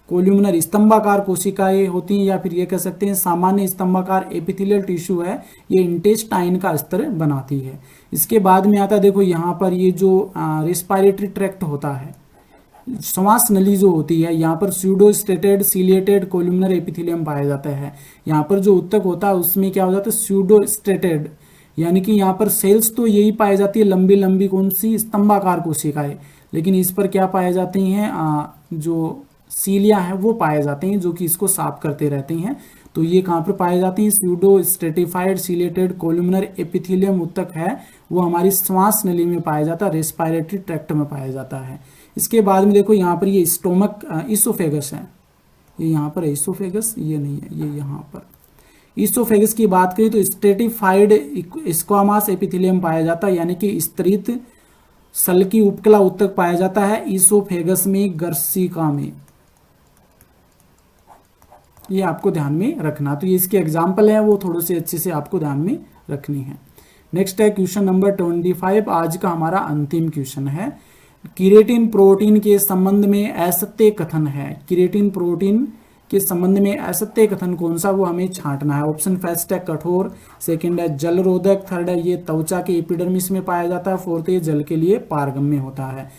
कोल्यूमिनर स्तंभाकार कोशिकाएं होती हैं, या फिर ये कह सकते हैं सामान्य स्तंभाकार एपिथेलियल टिश्यू है, ये इंटेस्टाइन का स्तर बनाती है। इसके बाद में आता है देखो यहाँ पर ये जो रेस्पिरेटरी ट्रैक्ट होता है, श्वास नली जो होती है, यहाँ पर स्यूडोस्टेटेड सीलिएटेड कोल्यूमिनर एपिथेलियम पाया जाता है। यहाँ पर जो उत्तक होता है उसमें क्या हो जाता है, स्यूडोस्टेटेड, यानी कि यहाँ पर सेल्स तो यही पाई जाती है, लंबी लंबी कौन सी स्तंभाकार कोशिकाएं, लेकिन इस पर क्या पाए जाते हैं, जो सीलिया है वो पाए जाते हैं, जो कि इसको साफ करते रहते हैं। तो ये कहाँ पर पाए जाते हैं, स्यूडो स्ट्रेटिफाइड सीलिएटेड कोल्यूमिनर एपिथेलियम उत्तक है वो हमारी श्वास नली में पाया जाता है, रेस्पिरेटरी ट्रैक्ट में पाया जाता है। इसके बाद में देखो यहाँ पर ये स्टोमक इसोफेगस है, ये यहाँ पर इसोफेगस, ये नहीं है, ये यहाँ पर इसोफेगस की बात करें तो स्ट्रेटिफाइड स्क्वामस एपिथेलियम पाया जाता है, यानी कि स्तरित सल्की उपकला उत्तक पाया जाता है इसोफेगस में, गर्सिका में। ये आपको ध्यान में रखना। तो ये इसके एग्जाम्पल है, वो थोड़े से अच्छे से आपको ध्यान में रखनी है। नेक्स्ट है क्वेश्चन नंबर 25, आज का हमारा अंतिम क्वेश्चन है। किरेटिन प्रोटीन के संबंध में असत्य कथन है, किरेटिन प्रोटीन के संबंध में असत्य कथन कौन सा, वो हमें छांटना है। ऑप्शन फर्स्ट है कठोर, सेकंड है जलरोधक, थर्ड है ये त्वचा के एपिडर्मिस में पाया जाता है, फोर्थ है जल के लिए पारगम्य होता है।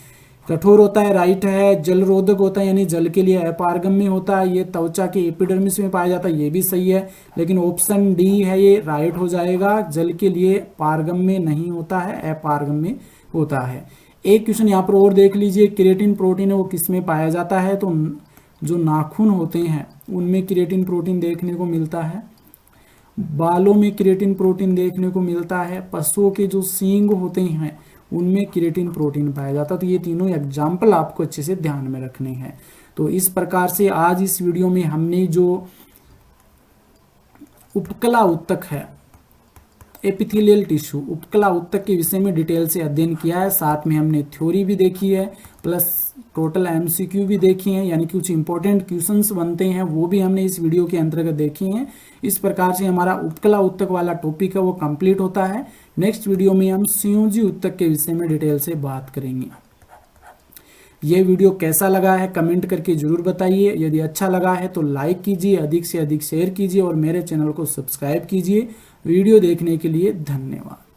कठोर होता है राइट है, जलरोधक होता है यानी जल के लिए अपारगम्य होता है, ये त्वचा के एपिडर्मिस में पाया जाता है, ये भी सही है, लेकिन ऑप्शन डी है ये राइट हो जाएगा, जल के लिए पारगम्य नहीं होता है, अपारगम्य होता है। एक क्वेश्चन यहाँ पर और देख लीजिए, क्रिएटिन प्रोटीन है वो किस में पाया जाता है, तो जो नाखून होते हैं उनमें क्रिएटिन प्रोटीन देखने को मिलता है, बालों में क्रिएटिन प्रोटीन देखने को मिलता है, पशुओं के जो सींग होते हैं उनमें क्रिएटिन प्रोटीन पाया जाता है। तो ये तीनों एग्जाम्पल आपको अच्छे से ध्यान में रखने हैं। तो इस प्रकार से आज इस वीडियो में हमने जो उपकला उत्तक है, एपिथेलियल टिश्यू, उपकला उत्तक के विषय में डिटेल से अध्ययन किया है, साथ में हमने थ्योरी भी देखी है, प्लस टोटल एमसीक्यू भी देखी है, यानी कि कुछ इंपॉर्टेंट क्वेश्चंस बनते हैं वो भी हमने इस वीडियो के अंतर्गत देखे हैं। इस प्रकार से हमारा उपकला उत्तक वाला टॉपिक है वो कंप्लीट होता है। नेक्स्ट वीडियो में हम संयोजी उत्तक के विषय में डिटेल से बात करेंगे। ये वीडियो कैसा लगा है कमेंट करके जरूर बताइए। यदि अच्छा लगा है तो लाइक कीजिए, अधिक से अधिक शेयर कीजिए और मेरे चैनल को सब्सक्राइब कीजिए। वीडियो देखने के लिए धन्यवाद।